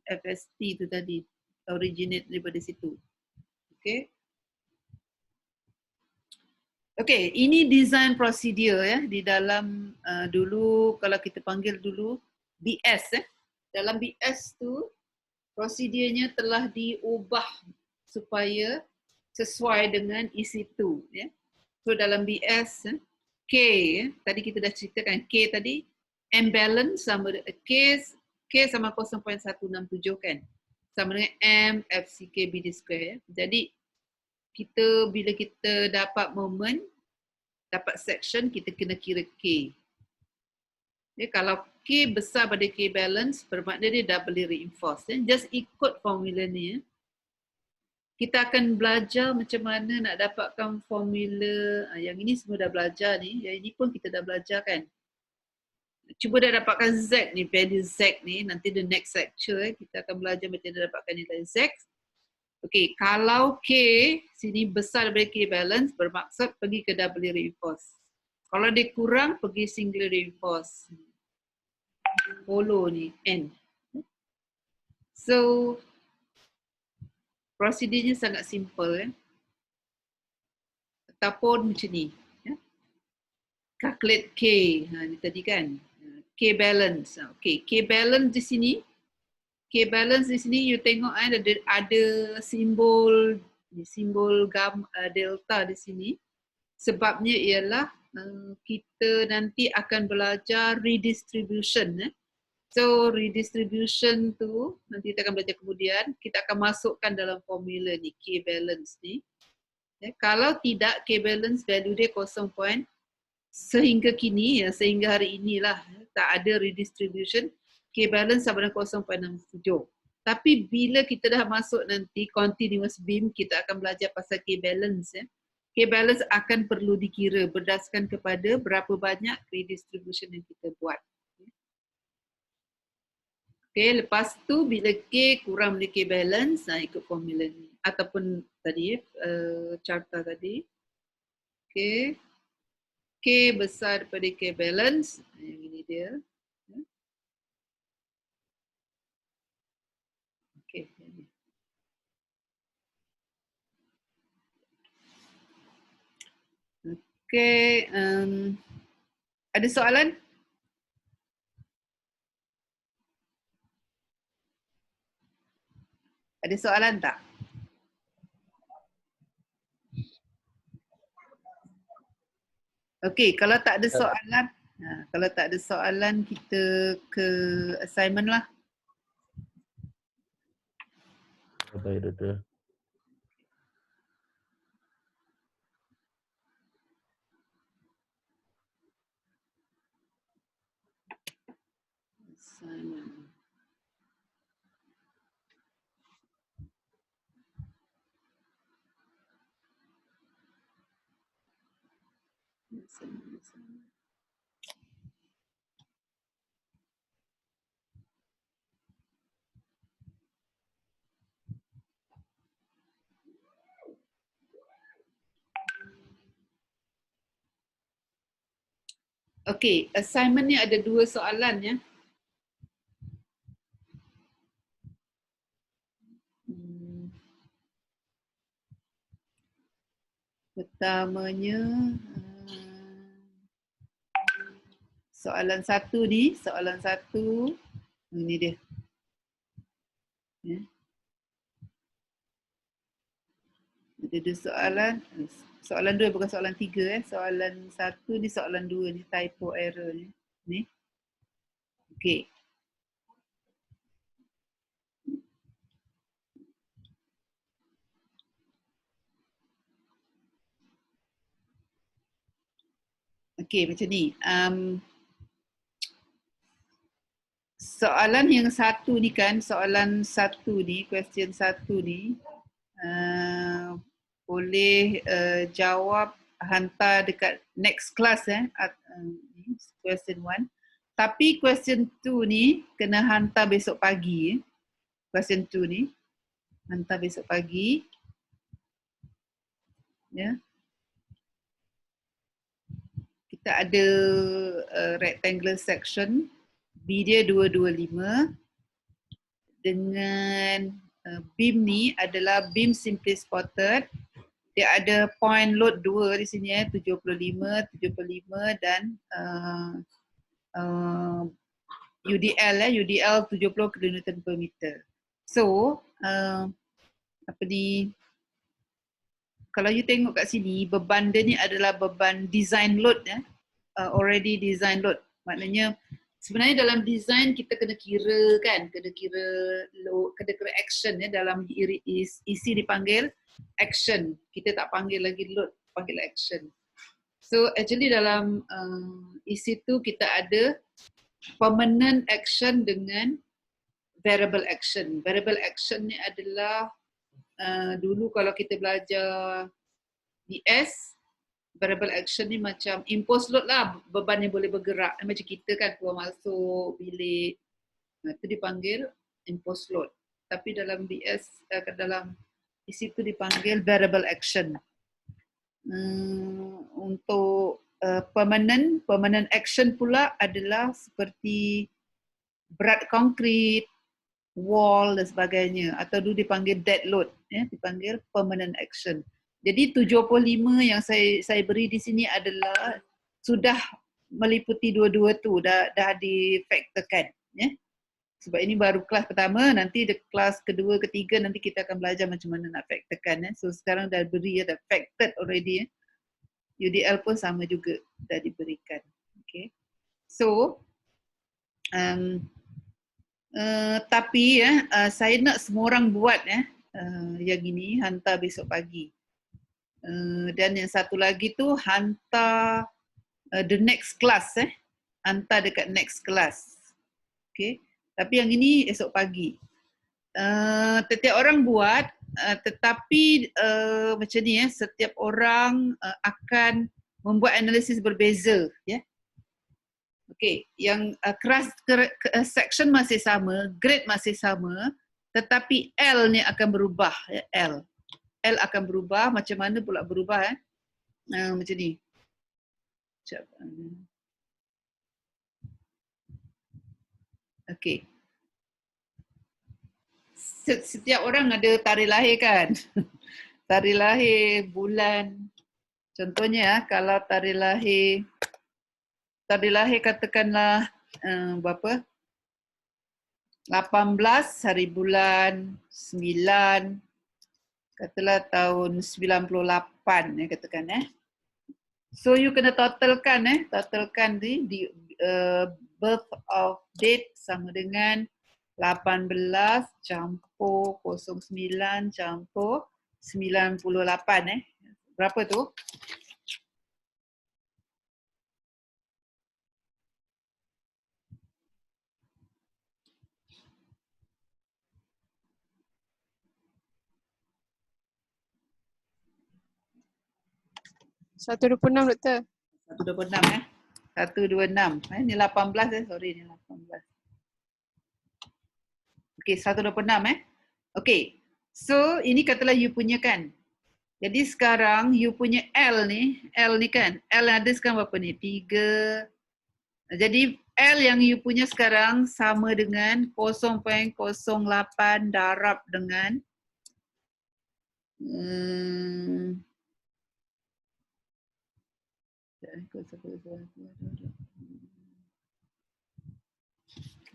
FST tu tadi originate daripada situ. Okay. Okay, ini design procedure ya di dalam dulu kalau kita panggil dulu BS Dalam BS tu prosedurnya telah diubah supaya sesuai dengan EC2 ya. So dalam BS K tadi kita dah ceritakan K tadi imbalance sama K sama 0.167 kan. Sama dengan M FCK BD square ya. Jadi bila kita dapat moment, dapat section, kita kena kira K. Ya, kalau K besar pada K balance, bermakna dia doubly reinforced. Ya. Just ikut formula ni. Ya. kita akan belajar macam mana nak dapatkan formula. Yang ini semua dah belajar ni. Yang ini pun kita dah belajar kan. Cuba dah dapatkan Z ni, value Z ni. Nanti the next lecture kita akan belajar macam mana dapatkan nilai Z. Okey, kalau K sini besar daripada K balance, bermaksud pergi ke doubly reinforce. Kalau dia kurang, pergi singly reinforce. Follow ni, N. So, prosedurnya sangat simple. Ataupun macam ni. Calculate K. Ni tadi kan. K balance. Okay, K balance di sini. K balance di sini you tengok ada simbol delta di sini. Sebabnya ialah kita nanti akan belajar redistribution. So redistribution tu nanti kita akan belajar kemudian. Kita akan masukkan dalam formula ni K balance ni. Kalau tidak K balance value dia 0. Sehingga kini sehingga hari inilah tak ada redistribution. K balance sama dengan 0.67. Tapi bila kita dah masuk nanti continuous beam, kita akan belajar pasal K balance. K balance akan perlu dikira berdasarkan kepada berapa banyak redistribution yang kita buat. Okay, lepas tu bila K kurang dari K balance, ikut formula ni. Ataupun tadi, carta tadi. Okay. K besar daripada K balance. Yang ini dia. Okay. Okay. Ada soalan? Ada soalan tak? Okey, kalau tak ada soalan, kalau tak ada soalan kita ke assignment lah. Baik, Doktor. Assignment. Okey, assignment ni ada 2 soalan ya. Pertamanya soalan 1 ni, soalan 1 ini dia. Ya. Ada 2 soalan. Soalan 2 bukan soalan 3 Soalan 1 ni, soalan 2 ni typo error ni. Ni. Okey. Okey, macam ni. Soalan yang 1 ni kan, soalan 1 ni, question 1 ni, boleh jawab, hantar dekat next class question 1. Tapi question 2 ni kena hantar besok pagi. Question 2 ni hantar besok pagi. Ya. Kita ada rectangular section, B dia 225 dengan beam ni adalah beam simply spotted. Dia ada point load 2 di sini 75 dan UDL UDL 70 kN per meter. So apa ni, kalau you tengok kat sini, beban dia ni adalah beban design load already design load. Maknanya sebenarnya dalam design kita kena kira kan, kena kira load, kena kira action dalam isi dipanggil action. Kita tak panggil lagi load, panggil action. So actually dalam isi tu kita ada permanent action dengan variable action. Variable action ni adalah dulu kalau kita belajar BS, variable action ni macam impose load lah, beban yang boleh bergerak. Macam kita kan keluar masuk bilik, itu dipanggil impose load. Tapi dalam BS, dalam isi itu dipanggil variable action. Untuk permanent action pula adalah seperti berat konkrit, wall dan sebagainya, atau dulu dipanggil dead load, ya, dipanggil permanent action. Jadi 75 yang saya beri di sini adalah sudah meliputi dua-dua tu, dah difaktorkan, ya. Sebab ini baru kelas pertama, nanti di kelas kedua, ketiga nanti kita akan belajar macam mana nak faktorkan, ya. So sekarang dah beri, dah factored already, ya. UDL pun sama juga dah diberikan. Okay. So tapi ya, saya nak semua orang buat yang ini, hantar besok pagi. Dan yang satu lagi tu hantar the next class, hantar dekat next class. Okay. Tapi yang ini esok pagi. Setiap orang buat, tetapi macam ni, setiap orang akan membuat analisis berbeza, ya. Okey, yang section masih sama, grade masih sama, tetapi L ni akan berubah, ya, L akan berubah. Macam mana pula berubah, macam ni. Sekejap. Okey. Setiap orang ada tarikh lahir kan? Tarikh lahir, bulan. Contohnya kalau tarikh lahir katakanlah berapa? 18 hari bulan 9, katalah tahun 98, katakan. So you kena totalkan, totalkan di birth of date sama dengan 18 campur 09 campur 98, berapa tu? Satu 26 doktor. 126 126. Ni 18 sorry, ni 18. Okey, 126 Okey. So ini katalah you punya kan. Jadi sekarang you punya L ni kan. L ada sekarang berapa ni? 3. Jadi L yang you punya sekarang sama dengan 0.08 darab dengan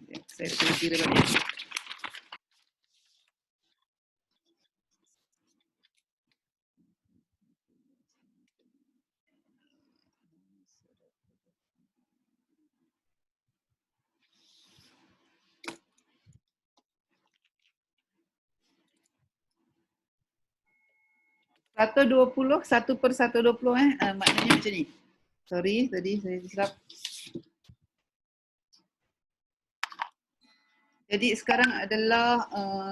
saya kira balik. Satu 20, 1/120 maknanya macam ni. Sorry, tadi saya silap. Jadi sekarang adalah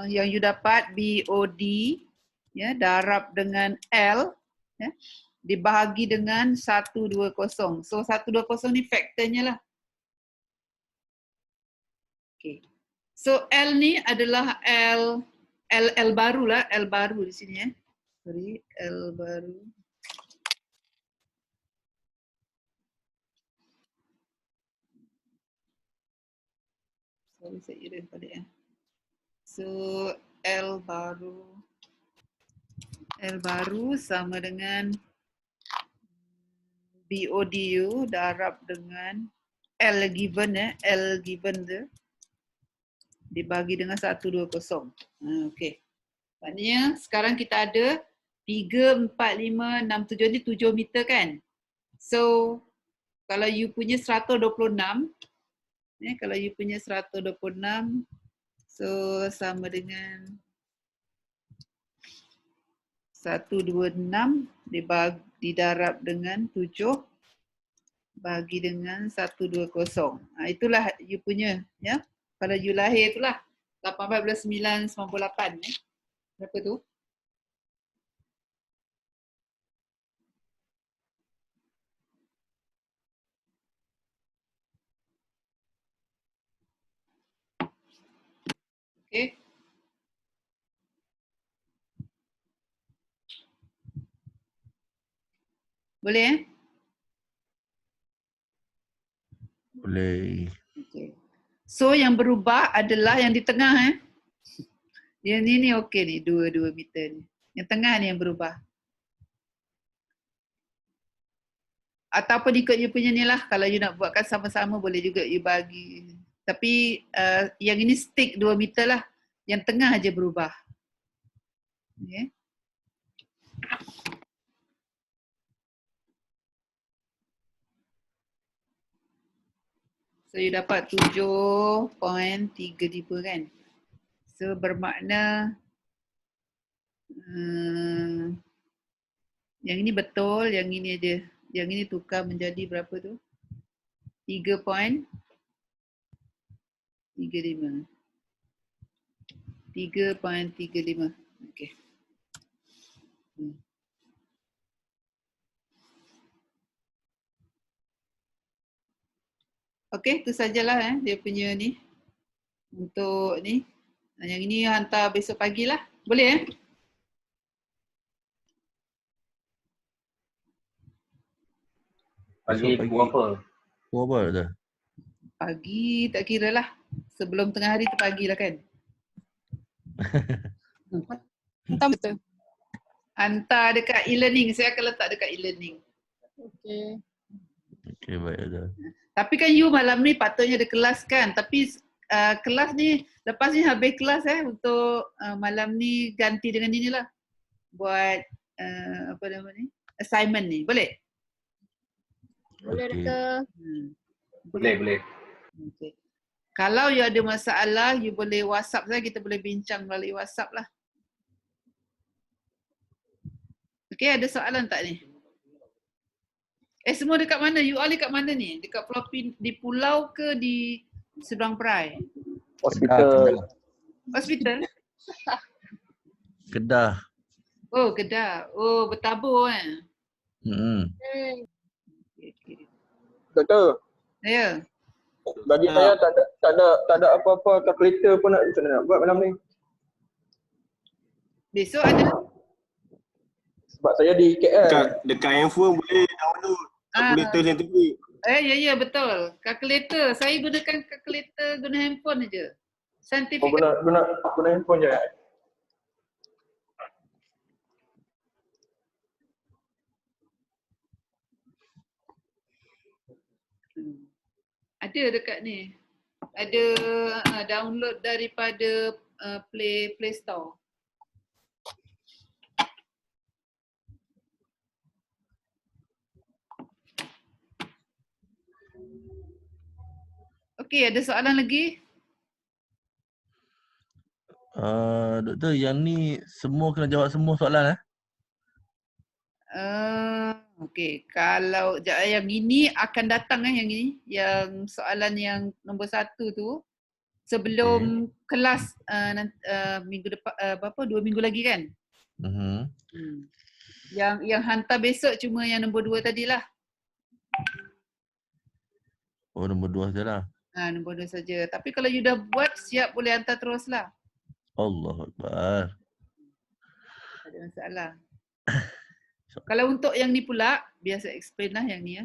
yang you dapat BOD, ya, darab dengan L, ya, dibahagi dengan 120. So 120 ni faktornya lah. Okay. So L ni adalah L baru lah, L baru di sini, ya. Sorry, L baru. Sorry, saya erase balik, ya. So L baru sama dengan BODU darab dengan L given, ya, L given tu dibagi dengan 120. Okey. Maknanya sekarang kita ada 3, 4, 5, 6, 7 ni 7 meter kan. So kalau you punya 126, kalau you punya 126, so sama dengan 126 didarab dengan 7 bagi dengan 120. Itulah you punya, ya. Kalau you lahir itulah 18 bulan 9 98, ya. Berapa tu? Okay. Boleh Boleh. Okay. So yang berubah adalah yang di tengah Yang ni okey ni, 2 meter ni. Yang tengah ni yang berubah. Ataupun ikut you punya ni lah. Kalau you nak buatkan sama-sama boleh juga you bagi. Tapi yang ini stick 2 meter lah. Yang tengah aja berubah. Okay. So you dapat 7.35 kan. So bermakna yang ini betul, yang ini aja. Yang ini tukar menjadi berapa tu? 3.35. 3.35. Okey. Okey, itu sajalah dia punya ni. Untuk ni. Yang ini hantar besok pagi lah. Boleh Pagi pukul apa? Pukul apa tu? Pagi tak kira lah. Sebelum tengah hari tu pagi lah kan. Hantar betul. Hantar dekat e-learning. Saya akan letak dekat e-learning. Okay. Okey, baik tu. Tapi kan you malam ni patutnya ada kelas kan. Tapi kelas ni, lepas ni habis kelas untuk malam ni ganti dengan inilah. Buat apa nama ni? Assignment ni. Boleh? Boleh Okey. Doktor. Boleh. Okay. Kalau you ada masalah, you boleh WhatsApp saya. Kita boleh bincang melalui WhatsApp lah. Okay, ada soalan tak ni? Semua dekat mana? You all dekat mana ni? Dekat Pulau di pulau ke di seberang perai? Hospital. Hospital? Kedah. Oh, Kedah. Oh, bertabur kan? Okay. Doktor, Ya. bagi saya tak ada apa-apa kalkulator pun macam mana nak buat malam ni. Besok ada? Sebab saya di KL. Dekat handphone boleh download kalkulator saintifik. Ya, betul. Kalkulator. Saya gunakan kalkulator guna handphone je. Scientific. Guna handphone je. Ada dekat ni. Ada download daripada Play Store. Okey, ada soalan lagi? Doktor, yang ni semua kena jawab semua soalan Okey, kalau yang ini akan datang yang ini, yang soalan yang nombor 1 tu sebelum kelas minggu depan berapa 2 minggu lagi kan? Yang hantar besok cuma yang nombor 2 tadilah. Oh, nombor 2 sajalah. Nombor 2 saja. Tapi kalau you dah buat siap boleh hantar teruslah. Allahu Akbar. Tak ada masalah. Kalau untuk yang ni pula, biasa explain lah yang ni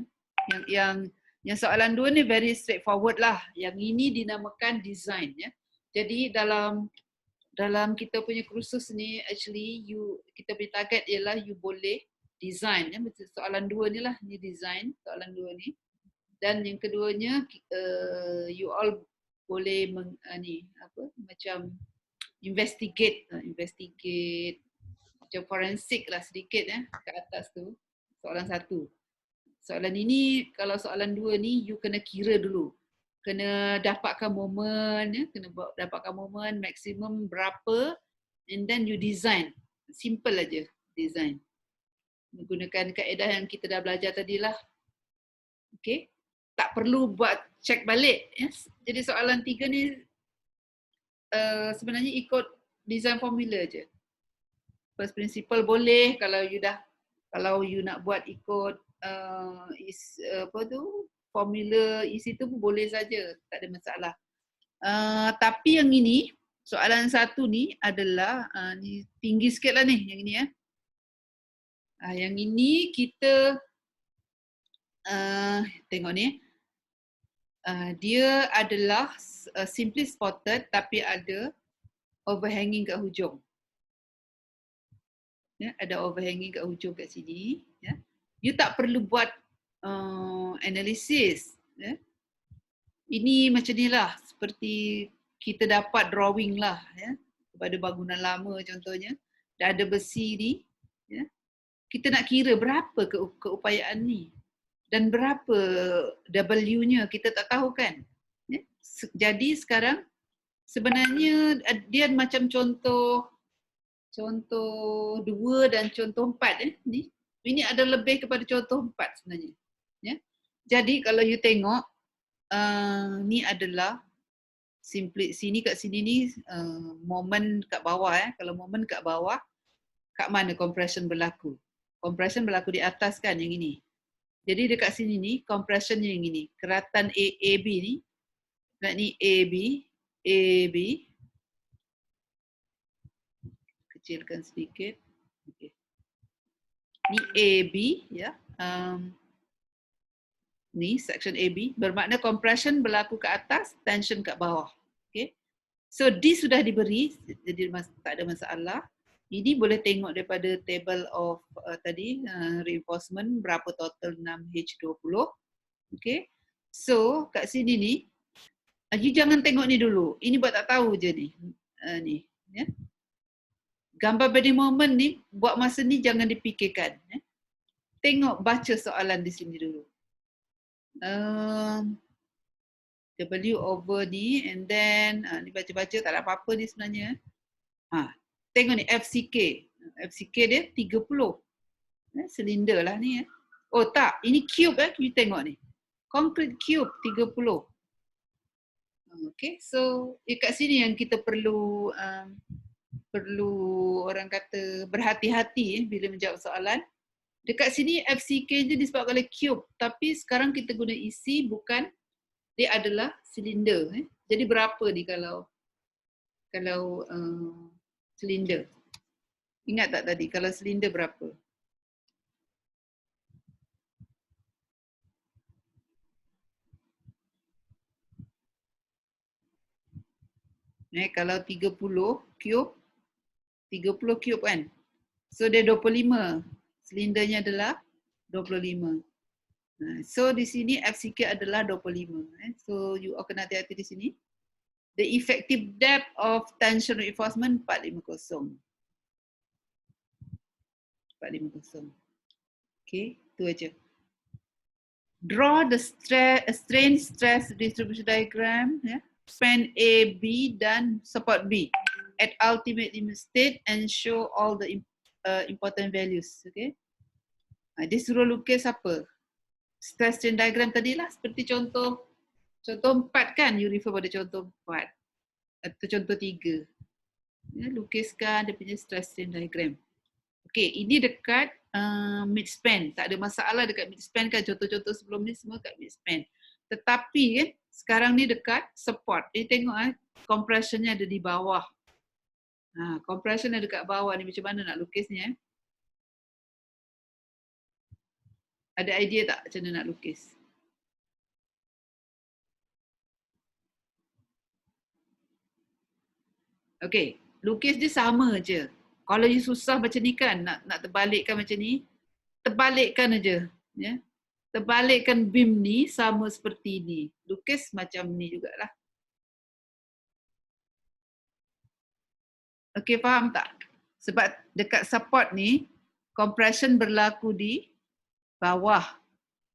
Yang soalan 2 ni very straightforward lah. Yang ini dinamakan design ya. Jadi dalam kita punya kursus ni actually kita punya target ialah you boleh design ya. Soalan 2 ni lah ni design soalan 2 ni. Dan yang keduanya you all boleh macam investigate macam forensik lah sedikit ke atas tu. Soalan 1. Soalan ini, kalau soalan 2 ni, you kena kira dulu. Kena dapatkan momen, dapatkan momen maksimum berapa, and then you design. Simple aja design. Menggunakan kaedah yang kita dah belajar tadilah. Okay. Tak perlu buat check balik. Yes. Jadi soalan 3 ni sebenarnya ikut design formula je. First principle boleh kalau you nak buat ikut formula isi tu pun boleh saja, tak ada masalah. Tapi yang ini soalan satu ni adalah ni tinggi sikit lah ni yang ini ya. Yang ini kita tengok ni. Dia adalah simply spotted tapi ada overhanging kat hujung. Ya, ada overhanging kat hujung kat sini. Ya. You tak perlu buat analisis. Ya. Ini macam ni lah, seperti kita dapat drawing lah ya, kepada bangunan lama contohnya. Dah ada besi ni. Ya. Kita nak kira berapa keupayaan ni. Dan berapa W-nya kita tak tahu kan. Ya. Jadi sekarang sebenarnya dia macam contoh 2 dan contoh 4 ni. Ini ada lebih kepada contoh 4 sebenarnya. Ya. Jadi kalau you tengok ni adalah simply sini kat sini ni moment kat bawah Kalau moment kat bawah, kat mana compression berlaku? Compression berlaku di atas kan yang ini. Jadi dekat sini ni compressionnya yang ini. Keratan AB ni. Nak ni AB. Kecilkan sedikit. Okay. Ni AB ya. Ni section AB bermakna compression berlaku ke atas, tension kat bawah. Okay. So D sudah diberi, jadi tak ada masalah. Ini boleh tengok daripada table of tadi reinforcement berapa total 6H20. Okay. So kat sini ni you jangan tengok ni dulu. Ini buat tak tahu je ni. Ni ya. Gambar bending moment ni buat masa ni jangan dipikirkan. Ya. Tengok baca soalan di sini dulu. W over ni and then ni baca-baca tak ada apa-apa ni sebenarnya. Tengok ni FCK. FCK dia 30. Silinder lah ni. Oh tak, ini cube you tengok ni. Concrete cube 30. Okay, so kat sini yang kita perlu orang kata berhati-hati bila menjawab soalan. Dekat sini FCK je disebabkan oleh cube, tapi sekarang kita guna isi bukan, dia adalah silinder. Jadi berapa ni kalau silinder? Ingat tak tadi kalau silinder berapa? Kalau 30 cube kan. So dia 25. Silindernya adalah 25. So di sini FCK adalah 25. So you all kena hati-hati di sini. The effective depth of tension reinforcement 450. 450. Okay, itu aja. Draw the strain stress distribution diagram. Span A, B dan support B at ultimate limit state and show all the important values. Okay. Dia suruh lukis apa? Stress strain diagram tadi lah, seperti contoh 4 kan, you refer pada contoh 4 atau contoh 3. Lukiskan dia punya stress strain diagram. Okay, ini dekat mid span, tak ada masalah dekat mid span kan, contoh-contoh sebelum ni semua kat mid span. Tetapi sekarang ni dekat support. Tengok compressionnya ada di bawah. Compression ada dekat bawah ni, macam mana nak lukisnya? Ada idea tak macam mana nak lukis? Okey, lukis dia sama je. Kalau you susah macam ni kan, nak terbalikkan macam ni, terbalikkan aja, ya. Terbalikkan beam ni sama seperti ni. Lukis macam ni jugalah. Okey, faham tak? Sebab dekat support ni, compression berlaku di bawah,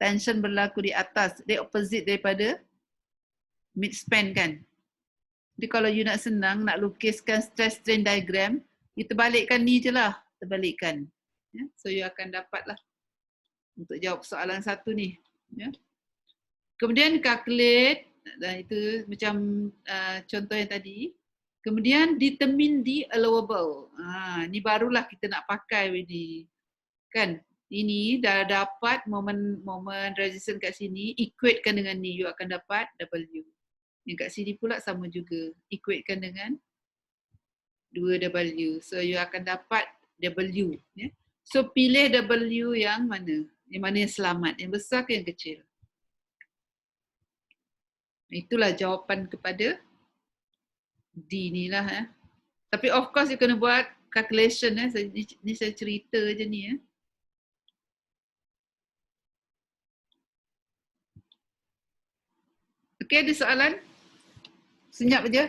tension berlaku di atas. Dia opposite daripada mid span kan. Jadi kalau you nak senang, nak lukiskan stress strain diagram, you terbalikkan ni je lah. Terbalikkan. Ya? So you akan dapat lah untuk jawab soalan satu ni. Ya? Kemudian calculate, dan itu macam contoh yang tadi. Kemudian determine the allowable. Ni barulah kita nak pakai ini. Kan? Ini dah dapat moment resistance kat sini, equatekan dengan ni, you akan dapat W. Yang kat sini pula sama juga, equatekan dengan 2W. So you akan dapat W. Ya. So pilih W yang mana? Yang mana yang selamat? Yang besar ke yang kecil? Itulah jawapan kepada D ni lah. Tapi of course you kena buat calculation. Ni saya cerita je ni. Okey, ada soalan? Senyap je.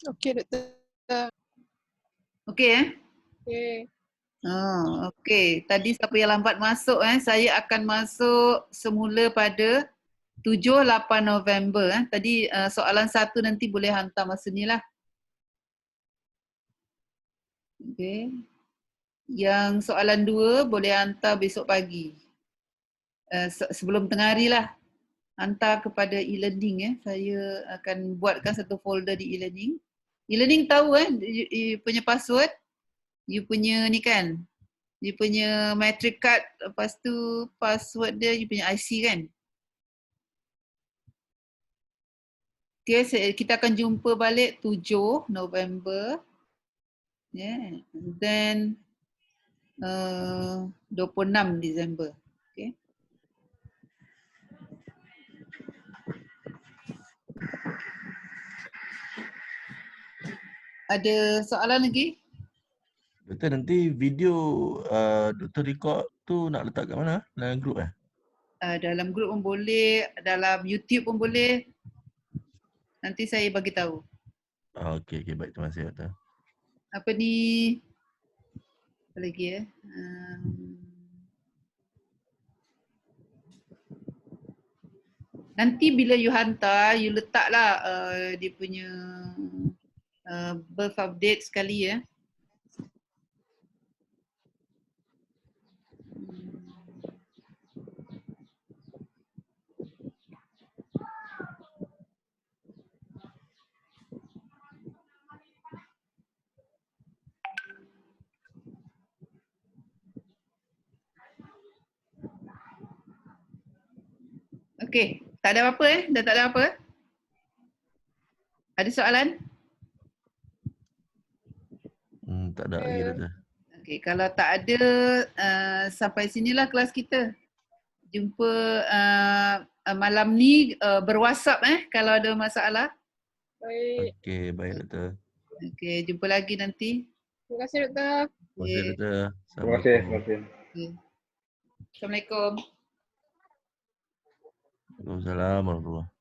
Okey, Doktor. Okey Okey. Oh, okey. Tadi siapa yang lambat masuk saya akan masuk semula pada 7-8 November. Tadi soalan 1 nanti boleh hantar masa ni lah. Okey. Yang soalan 2 boleh hantar besok pagi. Sebelum tengah hari lah. Hantar kepada e-learning. Saya akan buatkan satu folder di e-learning. E-learning tahu you punya password, you punya ni kan, you punya matric card, lepas tu password dia, you punya IC kan. Okay, kita akan jumpa balik 7 November. Yeah. Then 26 Disember. Okay. Ada soalan lagi? Doktor, nanti video doktor record tu nak letak kat mana? Dalam grup Dalam grup pun boleh, dalam YouTube pun boleh. Nanti saya bagi tahu. Okey, baik. Terima kasih, Doktor. Apa ni? Apa lagi nanti bila you hantar, you letaklah dia punya birth update sekali . Okey, tak ada apa-apa dah tak ada apa. Ada soalan? Tak ada lagi, Doktor. Okey, kalau tak ada, sampai sinilah kelas kita. Jumpa malam ni ber-WhatsApp kalau ada masalah. Baik. Okey, baik, Doktor. Okey, jumpa lagi nanti. Terima kasih, Doktor. Terima kasih, Doktor. Terima kasih. Terima kasih. Okay. Assalamualaikum. Waalaikumsalam warahmatullahi wabarakatuh.